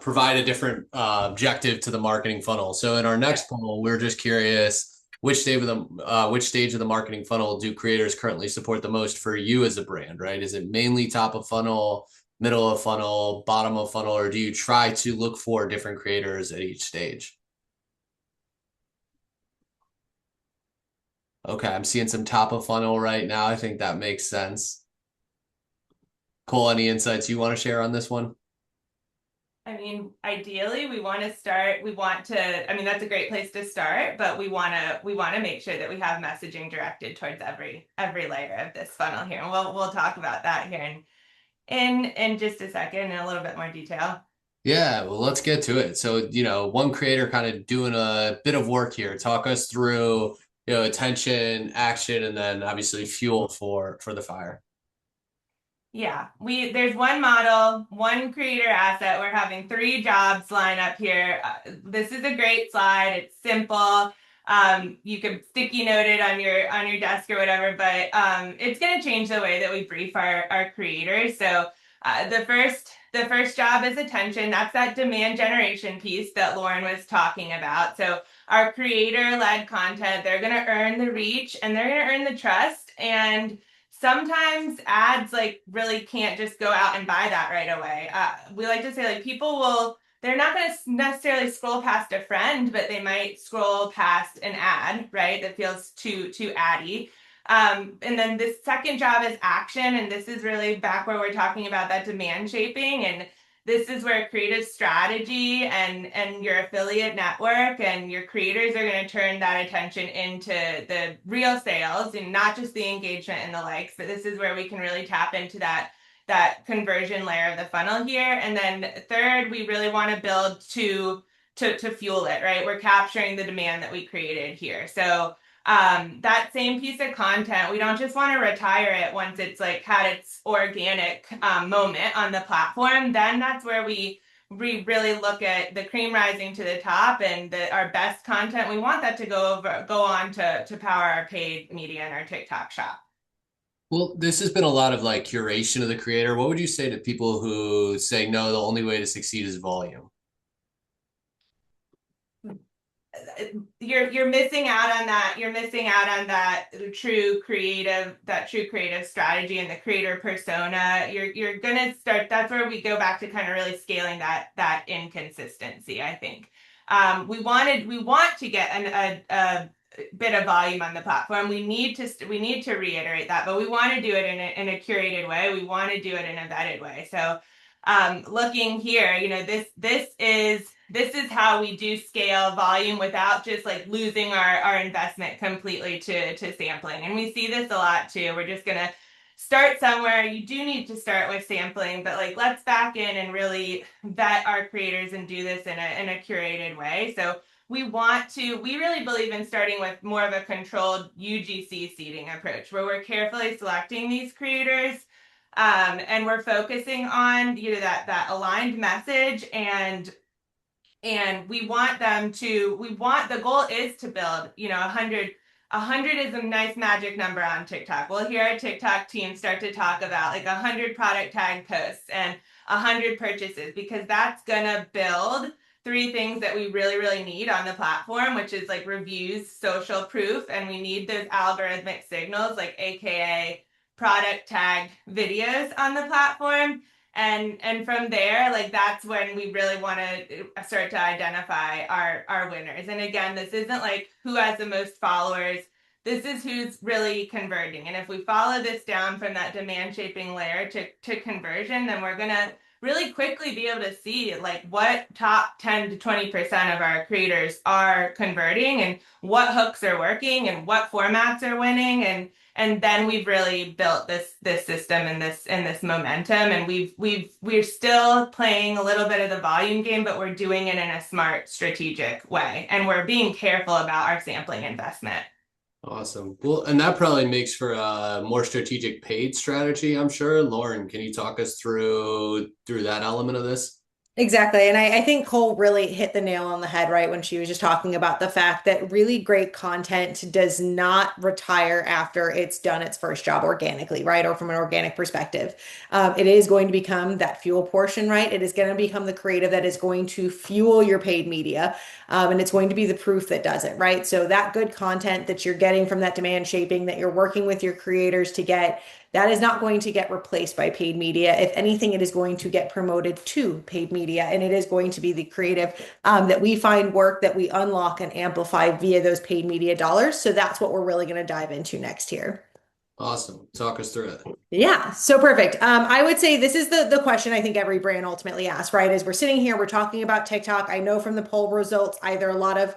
provide a different objective to the marketing funnel. So in our next poll, we're just curious which stage of the marketing funnel do creators currently support the most for you as a brand, right? Is it mainly top of funnel, middle of funnel, bottom of funnel, or do you try to look for different creators at each stage? Okay, I'm seeing some top of funnel right now. I think that makes sense. Cole, any insights you want to share on this one? I mean, ideally, I mean, that's a great place to start, but we want to make sure that we have messaging directed towards every layer of this funnel here. And we'll talk about that here in just a second in a little bit more detail. Yeah, well, let's get to it. So, one creator kind of doing a bit of work here. Talk us through, attention, action, and then obviously fuel for the fire. Yeah, there's one model, one creator asset. We're having 3 jobs line up here. This is a great slide. It's simple. You can sticky note it on your desk or whatever, but it's going to change the way that we brief our creators. So the first job is attention. That's that demand generation piece that Lauren was talking about. So our creator-led content, they're going to earn the reach and they're going to earn the trust. And sometimes ads like really can't just go out and buy that right away. We like to say like they're not going to necessarily scroll past a friend, but they might scroll past an ad, right? That feels too addy. And then the second job is action. And this is really back where we're talking about that demand shaping. And this is where creative strategy and your affiliate network and your creators are going to turn that attention into the real sales and not just the engagement and the likes, but this is where we can really tap into that conversion layer of the funnel here. And then third, we really want to build to fuel it, right? We're capturing the demand that we created here. So that same piece of content, we don't just want to retire it once it's like had its organic moment on the platform. Then that's where we really look at the cream rising to the top and our best content. We want that to go on to power our paid media and our TikTok shop. Well, this has been a lot of like curation of the creator. What would you say to people who say no, the only way to succeed is volume? You're missing out on that. You're missing out on that true creative strategy and the creator persona. You're gonna start. That's where we go back to kind of really scaling that inconsistency. I think we want to get a bit of volume on the platform. We need to reiterate that, but we want to do it in a curated way. We want to do it in a vetted way. So looking here, this is how we do scale volume without just like losing our investment completely to sampling. And we see this a lot too. We're just gonna start somewhere. You do need to start with sampling, but like let's back in and really vet our creators and do this in a curated way. So we really believe in starting with more of a controlled UGC seeding approach where we're carefully selecting these creators. And we're focusing on that aligned message and we want the goal is to build 100 is a nice magic number on TikTok. We'll hear our TikTok team start to talk about like 100 product tag posts and 100 purchases because that's gonna build three things that we really, really need on the platform, which is like reviews, social proof, and we need those algorithmic signals like AKA product tagged videos on the platform. And from there, like that's when we really want to start to identify our winners. And again, this isn't like who has the most followers. This is who's really converting. And if we follow this down from that demand shaping layer to conversion, then we're gonna really quickly be able to see like what top 10 to 20% of our creators are converting and what hooks are working and what formats are winning and then we've really built this system and this momentum and we're still playing a little bit of the volume game but we're doing it in a smart strategic way and we're being careful about our sampling investment. Awesome. Well, and that probably makes for a more strategic paid strategy, I'm sure. Lauren, can you talk us through that element of this? Exactly. And I think Cole really hit the nail on the head, right, when she was just talking about the fact that really great content does not retire after it's done its first job organically, right, or from an organic perspective. It is going to become that fuel portion, right? It is going to become the creative that is going to fuel your paid media. And it's going to be the proof that does it, right? So that good content that you're getting from that demand shaping that you're working with your creators to get that is not going to get replaced by paid media. If anything, it is going to get promoted to paid media, and it is going to be the creative that we find work that we unlock and amplify via those paid media dollars. So that's what we're really going to dive into next here. Awesome. Talk us through it. Yeah, so perfect. I would say this is the question I think every brand ultimately asks, right? As we're sitting here, we're talking about TikTok. I know from the poll results, either a lot of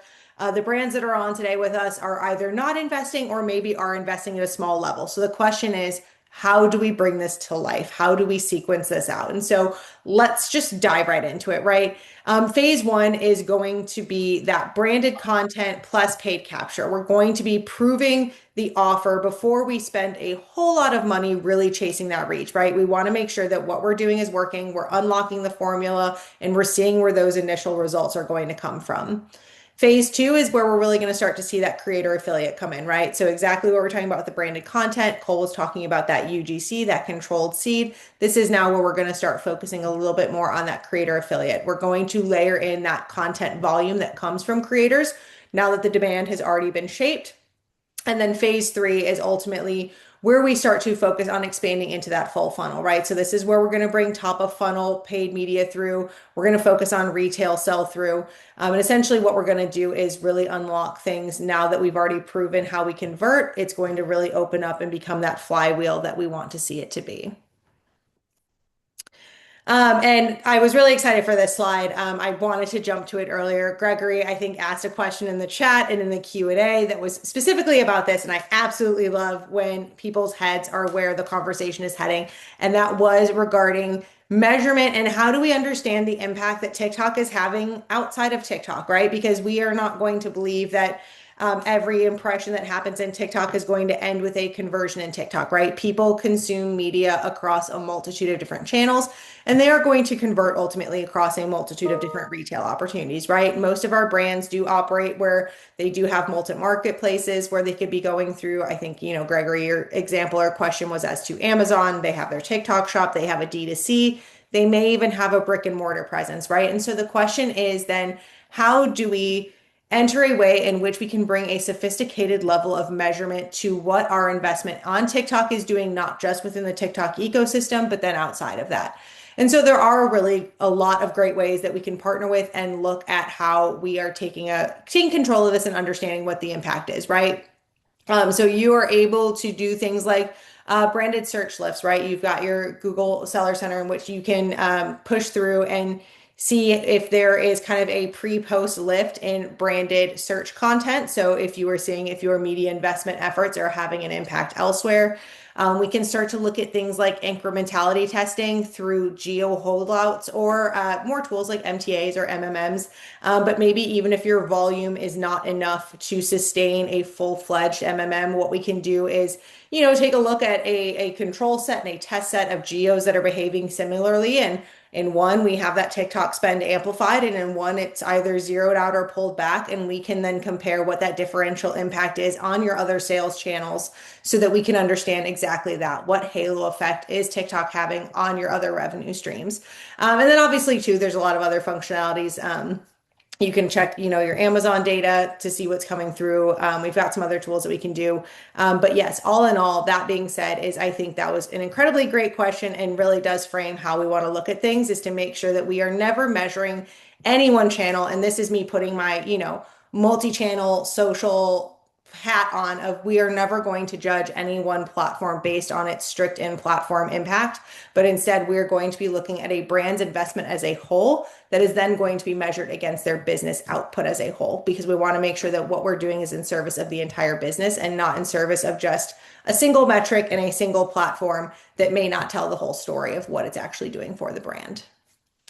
the brands that are on today with us are either not investing or maybe are investing at a small level. So the question is, how do we bring this to life? How do we sequence this out? And so let's just dive right into it, right? Phase one is going to be that branded content plus paid capture. We're going to be proving the offer before we spend a whole lot of money really chasing that reach, right? We want to make sure that what we're doing is working, we're unlocking the formula, and we're seeing where those initial results are going to come from. Phase two is where we're really going to start to see that creator affiliate come in, right? So exactly what we're talking about with the branded content. Cole was talking about that UGC, that controlled seed. This is now where we're going to start focusing a little bit more on that creator affiliate. We're going to layer in that content volume that comes from creators now that the demand has already been shaped. And then phase three is ultimately where we start to focus on expanding into that full funnel, right? So this is where we're going to bring top of funnel paid media through. We're going to focus on retail sell through. And essentially what we're going to do is really unlock things now that we've already proven how we convert. It's going to really open up and become that flywheel that we want to see it to be. And I was really excited for this slide. I wanted to jump to it earlier. Gregory, I think, asked a question in the chat and in the Q&A that was specifically about this, and I absolutely love when people's heads are where the conversation is heading, and that was regarding measurement and how do we understand the impact that TikTok is having outside of TikTok, right? Because we are not going to believe that every impression that happens in TikTok is going to end with a conversion in TikTok, right? People consume media across a multitude of different channels, and they are going to convert ultimately across a multitude of different retail opportunities, right? Most of our brands do operate where they do have marketplaces where they could be going through. I think, Gregory, your example or question was as to Amazon. They have their TikTok shop, they have a D2C. They may even have a brick and mortar presence, right? And so the question is then, how do we enter a way in which we can bring a sophisticated level of measurement to what our investment on TikTok is doing, not just within the TikTok ecosystem, but then outside of that. And so there are really a lot of great ways that we can partner with and look at how we are taking control of this and understanding what the impact is, right? So you are able to do things like branded search lifts, right? You've got your Google Seller Center in which you can push through and see if there is kind of a pre-post lift in branded search content. So if you are seeing if your media investment efforts are having an impact elsewhere. We can start to look at things like incrementality testing through geo holdouts or more tools like MTAs or MMMs. But maybe even if your volume is not enough to sustain a full-fledged MMM, what we can do is, take a look at a control set and a test set of geos that are behaving similarly. And in one, we have that TikTok spend amplified, and in one, it's either zeroed out or pulled back. And we can then compare what that differential impact is on your other sales channels so that we can understand exactly that. What halo effect is TikTok having on your other revenue streams? And then obviously, too, there's a lot of other functionalities. You can check, your Amazon data to see what's coming through. We've got some other tools that we can do. But yes, all in all, that being said, I think that was an incredibly great question and really does frame how we want to look at things, is to make sure that we are never measuring any one channel. And this is me putting my, multi-channel social hat on of we are never going to judge any one platform based on its strict in-platform impact, but instead we're going to be looking at a brand's investment as a whole that is then going to be measured against their business output as a whole, because we want to make sure that what we're doing is in service of the entire business and not in service of just a single metric and a single platform that may not tell the whole story of what it's actually doing for the brand.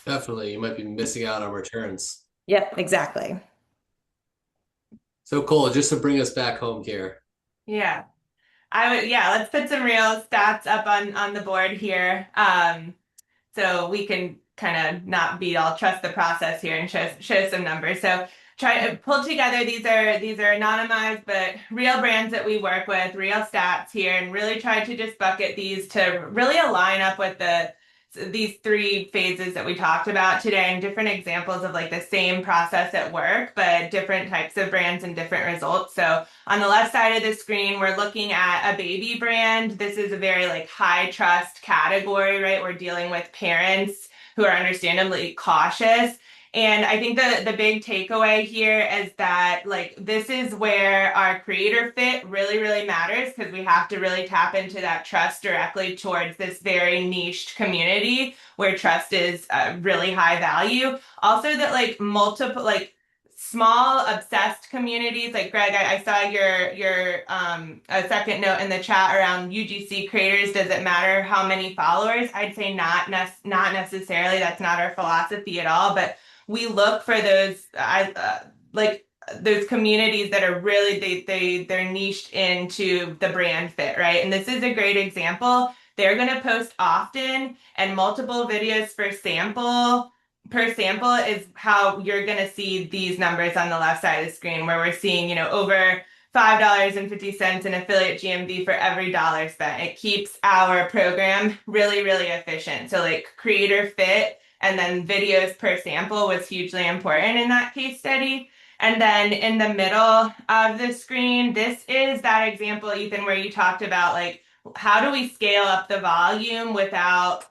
Definitely. You might be missing out on returns. Yep, exactly. So Cole, just to bring us back home here. Yeah. Let's put some real stats up on the board here. So we can kind of not be all trust the process here and show some numbers. So try to pull together, these are anonymized, but real brands that we work with, real stats here, and really try to just bucket these to really align up with these three phases that we talked about today, and different examples of like the same process at work, but different types of brands and different results. So on the left side of the screen, we're looking at a baby brand. This is a very like high trust category, right? We're dealing with parents who are understandably cautious. And I think the big takeaway here is that like this is where our creator fit really, really matters, because we have to really tap into that trust directly towards this very niched community where trust is really high value. Also that like multiple like small obsessed communities, like Greg, I saw your a second note in the chat around UGC creators. Does it matter how many followers? I'd say not necessarily. That's not our philosophy at all. But we look for those like those communities that are really they're niched into the brand fit, right? And this is a great example. They're going to post often and multiple videos per sample is how you're going to see these numbers on the left side of the screen, where we're seeing, over $5.50 in affiliate GMV for every dollar spent. It keeps our program really, really efficient. So like creator fit and then videos per sample was hugely important in that case study. And then in the middle of the screen, this is that example, Ethan, where you talked about like how do we scale up the volume without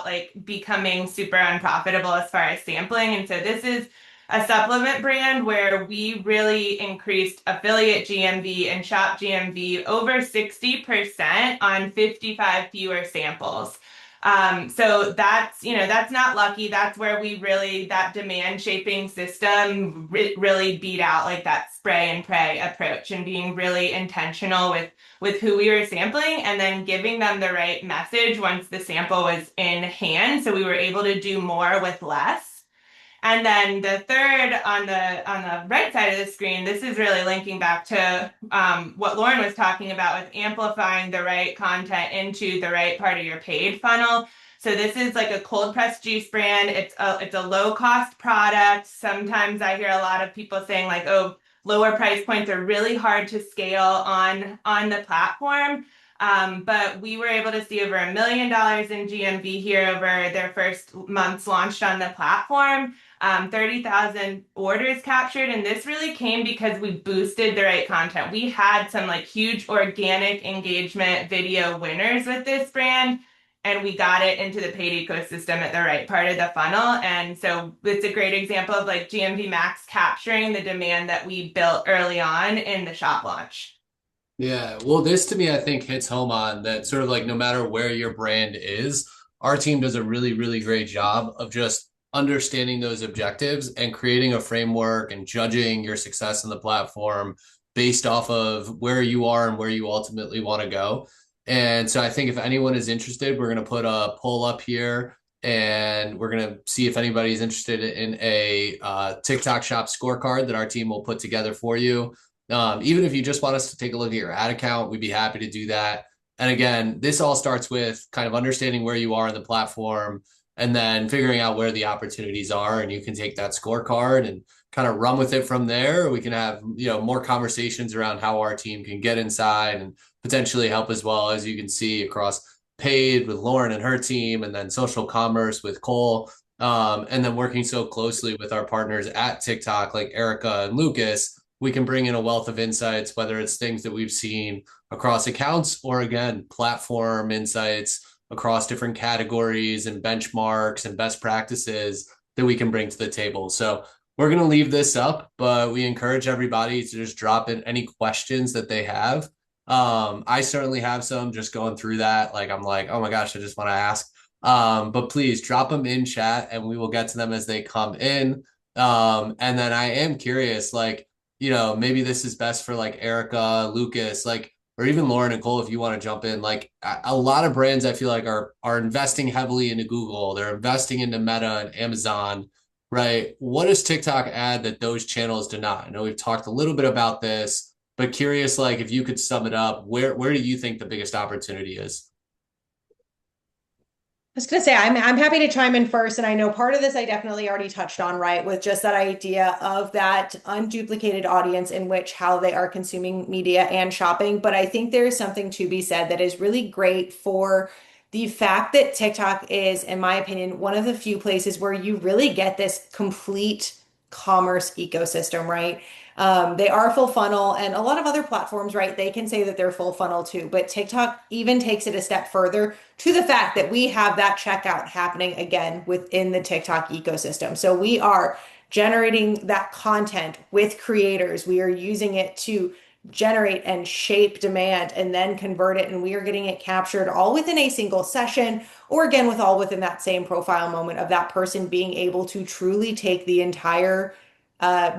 like becoming super unprofitable as far as sampling. And so this is a supplement brand where we really increased affiliate GMV and shop GMV over 60% on 55 fewer samples. So that's, that's not lucky. That's where we really, that demand shaping system really beat out like that spray and pray approach and being really intentional with who we were sampling and then giving them the right message once the sample was in hand. So we were able to do more with less. And then the third on the right side of the screen, this is really linking back to what Lauren was talking about with amplifying the right content into the right part of your paid funnel. So this is like a cold pressed juice brand. It's a low cost product. Sometimes I hear a lot of people saying like, oh, lower price points are really hard to scale on the platform. But we were able to see over $1 million in GMV here over their first months launched on the platform. 30,000 orders captured. And this really came because we boosted the right content. We had some like huge organic engagement video winners with this brand, and we got it into the paid ecosystem at the right part of the funnel. And so it's a great example of like GMV Max capturing the demand that we built early on in the shop launch. Yeah, well, this to me, I think hits home on that sort of like no matter where your brand is, our team does a really, really great job of just understanding those objectives and creating a framework and judging your success in the platform based off of where you are and where you ultimately want to go. And so I think if anyone is interested, we're going to put a poll up here and we're going to see if anybody's interested in a TikTok shop scorecard that our team will put together for you. Even if you just want us to take a look at your ad account, we'd be happy to do that. And again, this all starts with kind of understanding where you are in the platform and then figuring out where the opportunities are. And you can take that scorecard and kind of run with it from there. We can have, more conversations around how our team can get inside and potentially help as well, as you can see across paid with Lauren and her team, and then social commerce with Cole. And then working so closely with our partners at TikTok, like Erica and Lucas, we can bring in a wealth of insights, whether it's things that we've seen across accounts or again, platform insights across different categories and benchmarks and best practices that we can bring to the table. So we're going to leave this up, but we encourage everybody to just drop in any questions that they have. I certainly have some just going through that. Like, I'm like, oh my gosh, I just want to ask. But please drop them in chat and we will get to them as they come in. And then I am curious, like, maybe this is best for like Erica, Lucas, like, or even Lauren and Cole, if you want to jump in. Like a lot of brands, I feel like are investing heavily into Google. They're investing into Meta and Amazon, right? What does TikTok add that those channels do not? I know we've talked a little bit about this, but curious, like if you could sum it up, where do you think the biggest opportunity is? I was going to say, I'm happy to chime in first. And I know part of this I definitely already touched on, right? With just that idea of that unduplicated audience in which how they are consuming media and shopping. But I think there is something to be said that is really great for the fact that TikTok is, in my opinion, one of the few places where you really get this complete commerce ecosystem, right? They are full funnel, and a lot of other platforms, right? They can say that they're full funnel too, but TikTok even takes it a step further to the fact that we have that checkout happening again within the TikTok ecosystem. So we are generating that content with creators. We are using it to generate and shape demand and then convert it. And we are getting it captured all within a single session, or again, with all within that same profile moment of that person being able to truly take the entire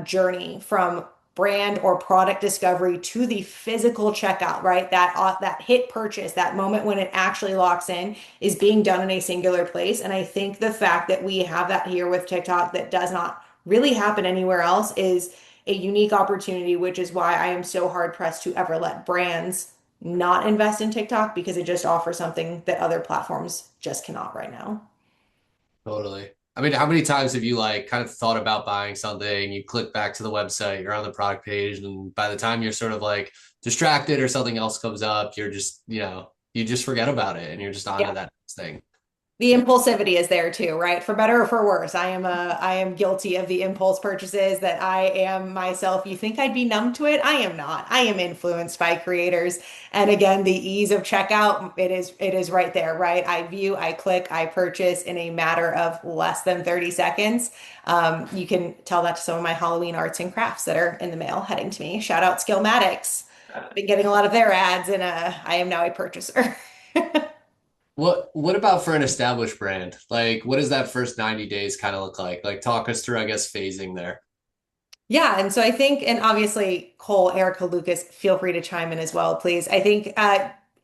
journey from brand or product discovery to the physical checkout, right? That hit purchase, that moment when it actually locks in, is being done in a singular place. And I think the fact that we have that here with TikTok that does not really happen anywhere else is a unique opportunity, which is why I am so hard pressed to ever let brands not invest in TikTok, because it just offers something that other platforms just cannot right now. Totally. I mean, how many times have you like kind of thought about buying something, you click back to the website, you're on the product page, and by the time you're sort of like distracted or something else comes up, you're just, you just forget about it and you're just on to Yeah. that next thing. The impulsivity is there too, right? For better or for worse. I am guilty of the impulse purchases that I am myself. You think I'd be numb to it? I am not. I am influenced by creators. And again, the ease of checkout, it is right there, right? I view, I click, I purchase in a matter of less than 30 seconds. You can tell that to some of my Halloween arts and crafts that are in the mail heading to me. Shout out Skillmatics. I've been getting a lot of their ads and I am now a purchaser. What about for an established brand? Like, what does that first 90 days kind of look like? Like, talk us through, I guess, phasing there. Yeah, and so I think, and obviously Cole, Erica, Lucas, feel free to chime in as well, please. I think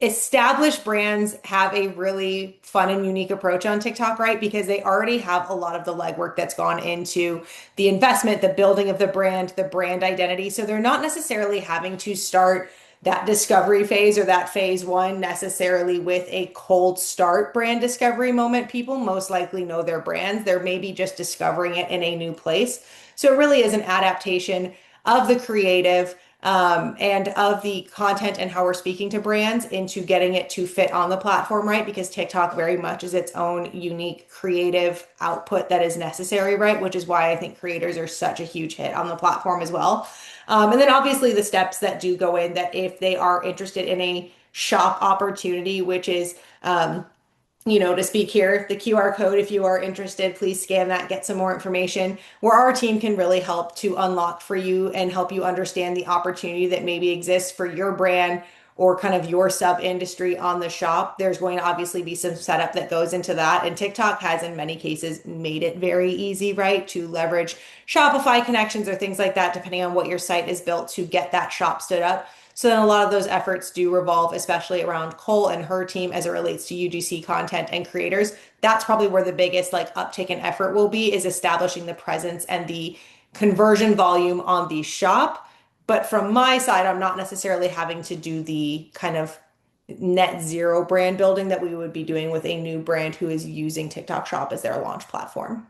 established brands have a really fun and unique approach on TikTok, right? Because they already have a lot of the legwork that's gone into the investment, the building of the brand identity. So they're not necessarily having to start that discovery phase or that phase one necessarily with a cold start brand discovery moment. People most likely know their brands. They're maybe just discovering it in a new place. So it really is an adaptation of the creative and of the content and how we're speaking to brands into getting it to fit on the platform, right? Because TikTok very much is its own unique creative output that is necessary, right? Which is why I think creators are such a huge hit on the platform as well. And then obviously the steps that do go in that if they are interested in a shop opportunity, which is to speak here, the QR code, if you are interested, please scan that, get some more information where our team can really help to unlock for you and help you understand the opportunity that maybe exists for your brand or kind of your sub industry on the shop. There's going to obviously be some setup that goes into that. And TikTok has, in many cases, made it very easy, right, to leverage Shopify connections or things like that, depending on what your site is built to get that shop stood up. So then a lot of those efforts do revolve, especially around Cole and her team as it relates to UGC content and creators. That's probably where the biggest like uptick in effort will be is establishing the presence and the conversion volume on the shop. But from my side, I'm not necessarily having to do the kind of net zero brand building that we would be doing with a new brand who is using TikTok Shop as their launch platform.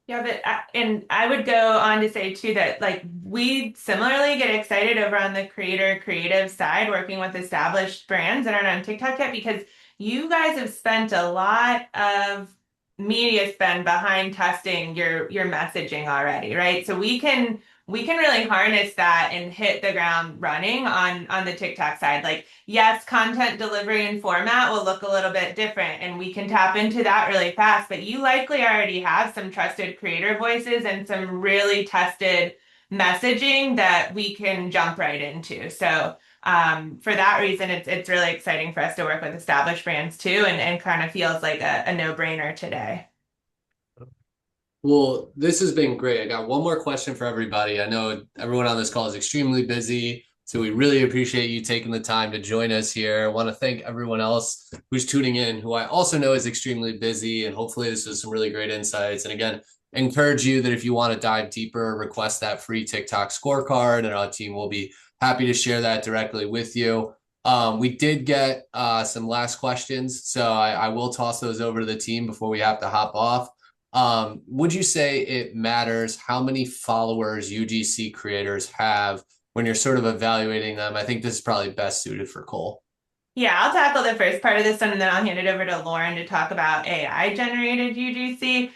Yeah, and I would go on to say too that like we similarly get excited over on the creative side working with established brands that aren't on TikTok yet because you guys have spent a lot of media spend behind testing your messaging already, right? So we can really harness that and hit the ground running on the TikTok side. Like, yes, content delivery and format will look a little bit different, and we can tap into that really fast. But you likely already have some trusted creator voices and some really tested messaging that we can jump right into. So, for that reason, it's really exciting for us to work with established brands too, and kind of feels like a no-brainer today. Well, this has been great. I got one more question for everybody. I know everyone on this call is extremely busy, so we really appreciate you taking the time to join us here. I want to thank everyone else who's tuning in, who I also know is extremely busy, and hopefully this was some really great insights. And again, encourage you that if you want to dive deeper, request that free TikTok scorecard, and our team will be happy to share that directly with you. We did get some last questions, so I will toss those over to the team before we have to hop off. Would you say it matters how many followers UGC creators have when you're sort of evaluating them? I think this is probably best suited for Cole. Yeah, I'll tackle the first part of this one and then I'll hand it over to Lauren to talk about AI generated UGC.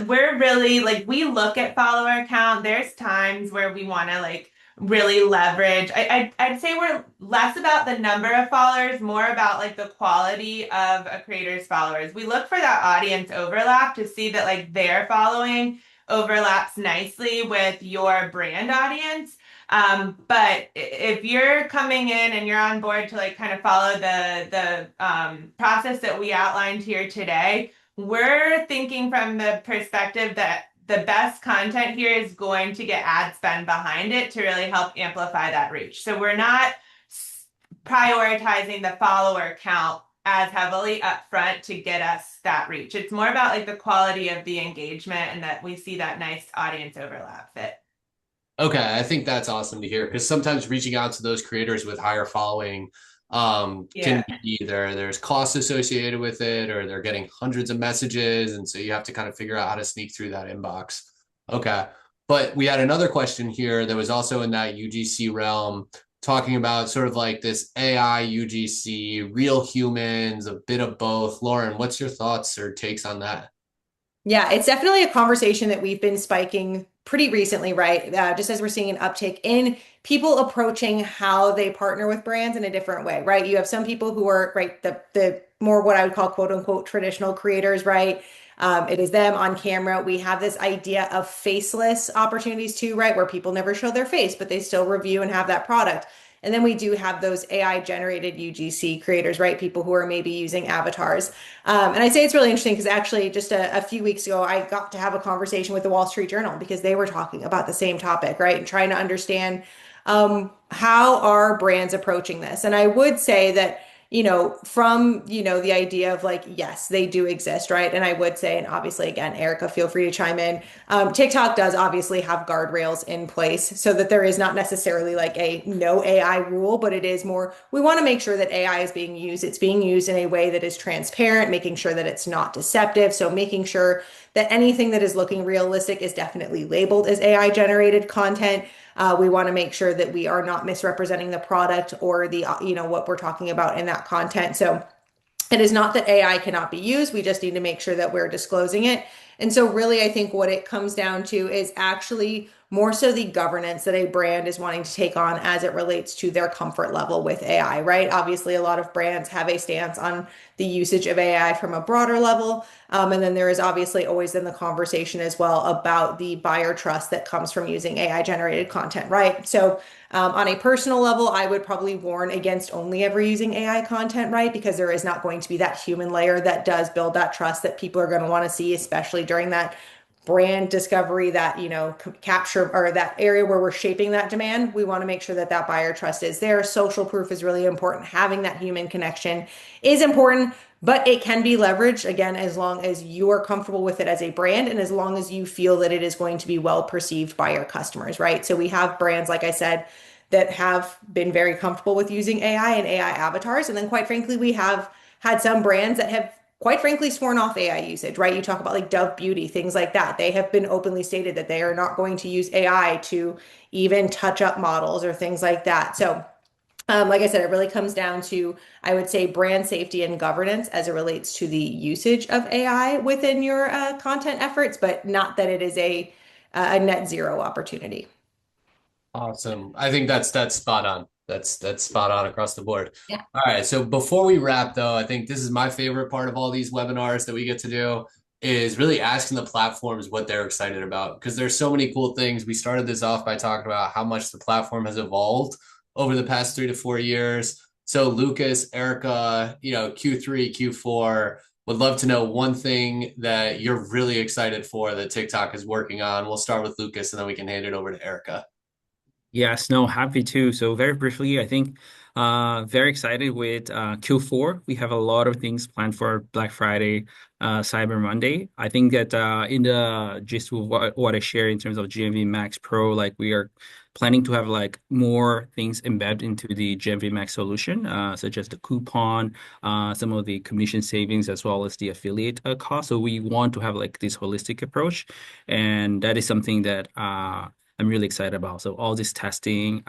We're really like, we look at follower count. There's times where we want to like really leverage. I'd say we're less about the number of followers, more about like the quality of a creator's followers. We look for that audience overlap to see that like their following overlaps nicely with your brand audience. But if you're coming in and you're on board to like kind of follow the process that we outlined here today, we're thinking from the perspective that the best content here is going to get ad spend behind it to really help amplify that reach. So we're not prioritizing the follower count as heavily up front to get us that reach. It's more about like the quality of the engagement and that we see that nice audience overlap fit. Okay, I think that's awesome to hear because sometimes reaching out to those creators with higher following can be either there's costs associated with it or they're getting hundreds of messages. And so you have to kind of figure out how to sneak through that inbox. Okay. But we had another question here that was also in that UGC realm. talking about sort of like this AI UGC, real humans, a bit of both. Lauren, what's your thoughts or takes on that? Yeah, it's definitely a conversation that we've been spiking pretty recently, right? Just as we're seeing an uptick in people approaching how they partner with brands in a different way, right? You have some people who are, right, the more what I would call quote unquote traditional creators, right? It is them on camera. We have this idea of faceless opportunities too, right? Where people never show their face, but they still review and have that product. And then we do have those AI generated UGC creators, right? People who are maybe using avatars. And I say it's really interesting because actually, just a few weeks ago, I got to have a conversation with the Wall Street Journal because they were talking about the same topic, right? And trying to understand how are brands approaching this. And I would say that, from, the idea of like, yes, they do exist, right? And I would say, and obviously, again, Erica, feel free to chime in. TikTok does obviously have guardrails in place so that there is not necessarily like a no AI rule, but it is more, we want to make sure that AI is being used. It's being used in a way that is transparent, making sure that it's not deceptive. So making sure that anything that is looking realistic is definitely labeled as AI generated content. We want to make sure that we are not misrepresenting the product or the, what we're talking about in that content. So it is not that AI cannot be used. We just need to make sure that we're disclosing it. And so, really, I think what it comes down to is actually more so the governance that a brand is wanting to take on as it relates to their comfort level with AI, right? Obviously, a lot of brands have a stance on the usage of AI from a broader level. And then there is obviously always in the conversation as well about the buyer trust that comes from using AI generated content, right? So, on a personal level, I would probably warn against only ever using AI content, right? Because there is not going to be that human layer that does build that trust that people are going to want to see, especially during that brand discovery, that, capture or that area where we're shaping that demand. We want to make sure that that buyer trust is there. Social proof is really important. Having that human connection is important. But it can be leveraged again as long as you are comfortable with it as a brand and as long as you feel that it is going to be well perceived by your customers, right? So we have brands, like I said, that have been very comfortable with using AI and AI avatars. And then, quite frankly, we have had some brands that have, quite frankly, sworn off AI usage, right? You talk about like Dove Beauty, things like that. They have been openly stated that they are not going to use AI to even touch up models or things like that. So, like I said, it really comes down to, I would say, brand safety and governance as it relates to the usage of AI within your content efforts, but not that it is a net zero opportunity. Awesome. I think that's spot on. That's spot on across the board. Yeah. All right. So before we wrap though, I think this is my favorite part of all these webinars that we get to do is really asking the platforms what they're excited about because there's so many cool things. We started this off by talking about how much the platform has evolved over the past 3 to 4 years. So Lucas, Erica, Q3, Q4, would love to know one thing that you're really excited for that TikTok is working on. We'll start with Lucas and then we can hand it over to Erica. Yes, no, happy to. So very briefly, I think very excited with Q4. We have a lot of things planned for Black Friday, Cyber Monday. I think that in the gist of what I share in terms of GMV Max Pro, like we are planning to have like more things embedded into the GMV Max solution, such as the coupon, some of the commission savings, as well as the affiliate cost. So we want to have like this holistic approach, and that is something that I'm really excited about. So all this testing,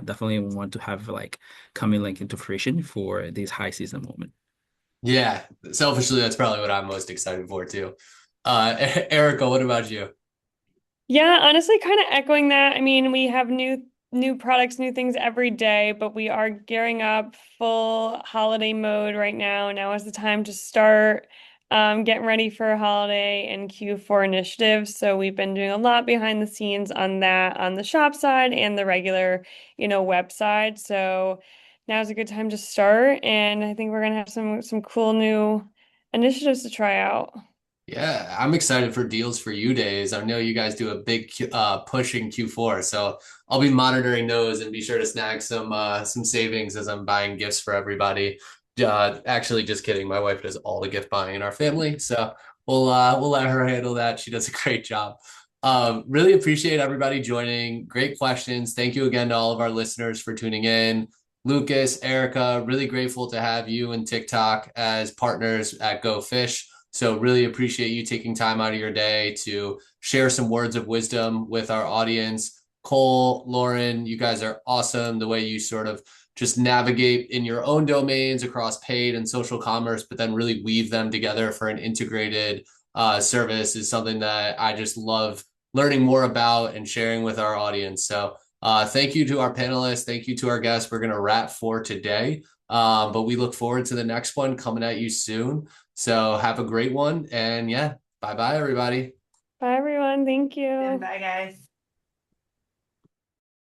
definitely want to have like coming like into fruition for this high season moment. Yeah, selfishly, that's probably what I'm most excited for too. Erica, what about you? Yeah, honestly, kind of echoing that. I mean, we have new products, new things every day, but we are gearing up full holiday mode right now. Now is the time to start getting ready for a holiday and Q4 initiatives. So we've been doing a lot behind the scenes on that on the shop side and the regular, website. So now's a good time to start, and I think we're gonna have some cool new initiatives to try out. Yeah, I'm excited for Deals for You days. I know you guys do a big push in Q4, so I'll be monitoring those and be sure to snag some savings as I'm buying gifts for everybody. Actually, just kidding. My wife does all the gift buying in our family, so we'll let her handle that. She does a great job. Really appreciate everybody joining. Great questions. Thank you again to all of our listeners for tuning in. Lucas, Erica, really grateful to have you and TikTok as partners at Go Fish. So really appreciate you taking time out of your day to share some words of wisdom with our audience. Cole, Lauren, you guys are awesome. The way you sort of just navigate in your own domains across paid and social commerce, but then really weave them together for an integrated service is something that I just love learning more about and sharing with our audience. So thank you to our panelists. Thank you to our guests. We're going to wrap for today, but we look forward to the next one coming at you soon. So have a great one. And yeah, bye-bye, everybody. Bye, everyone. Thank you. Bye, guys.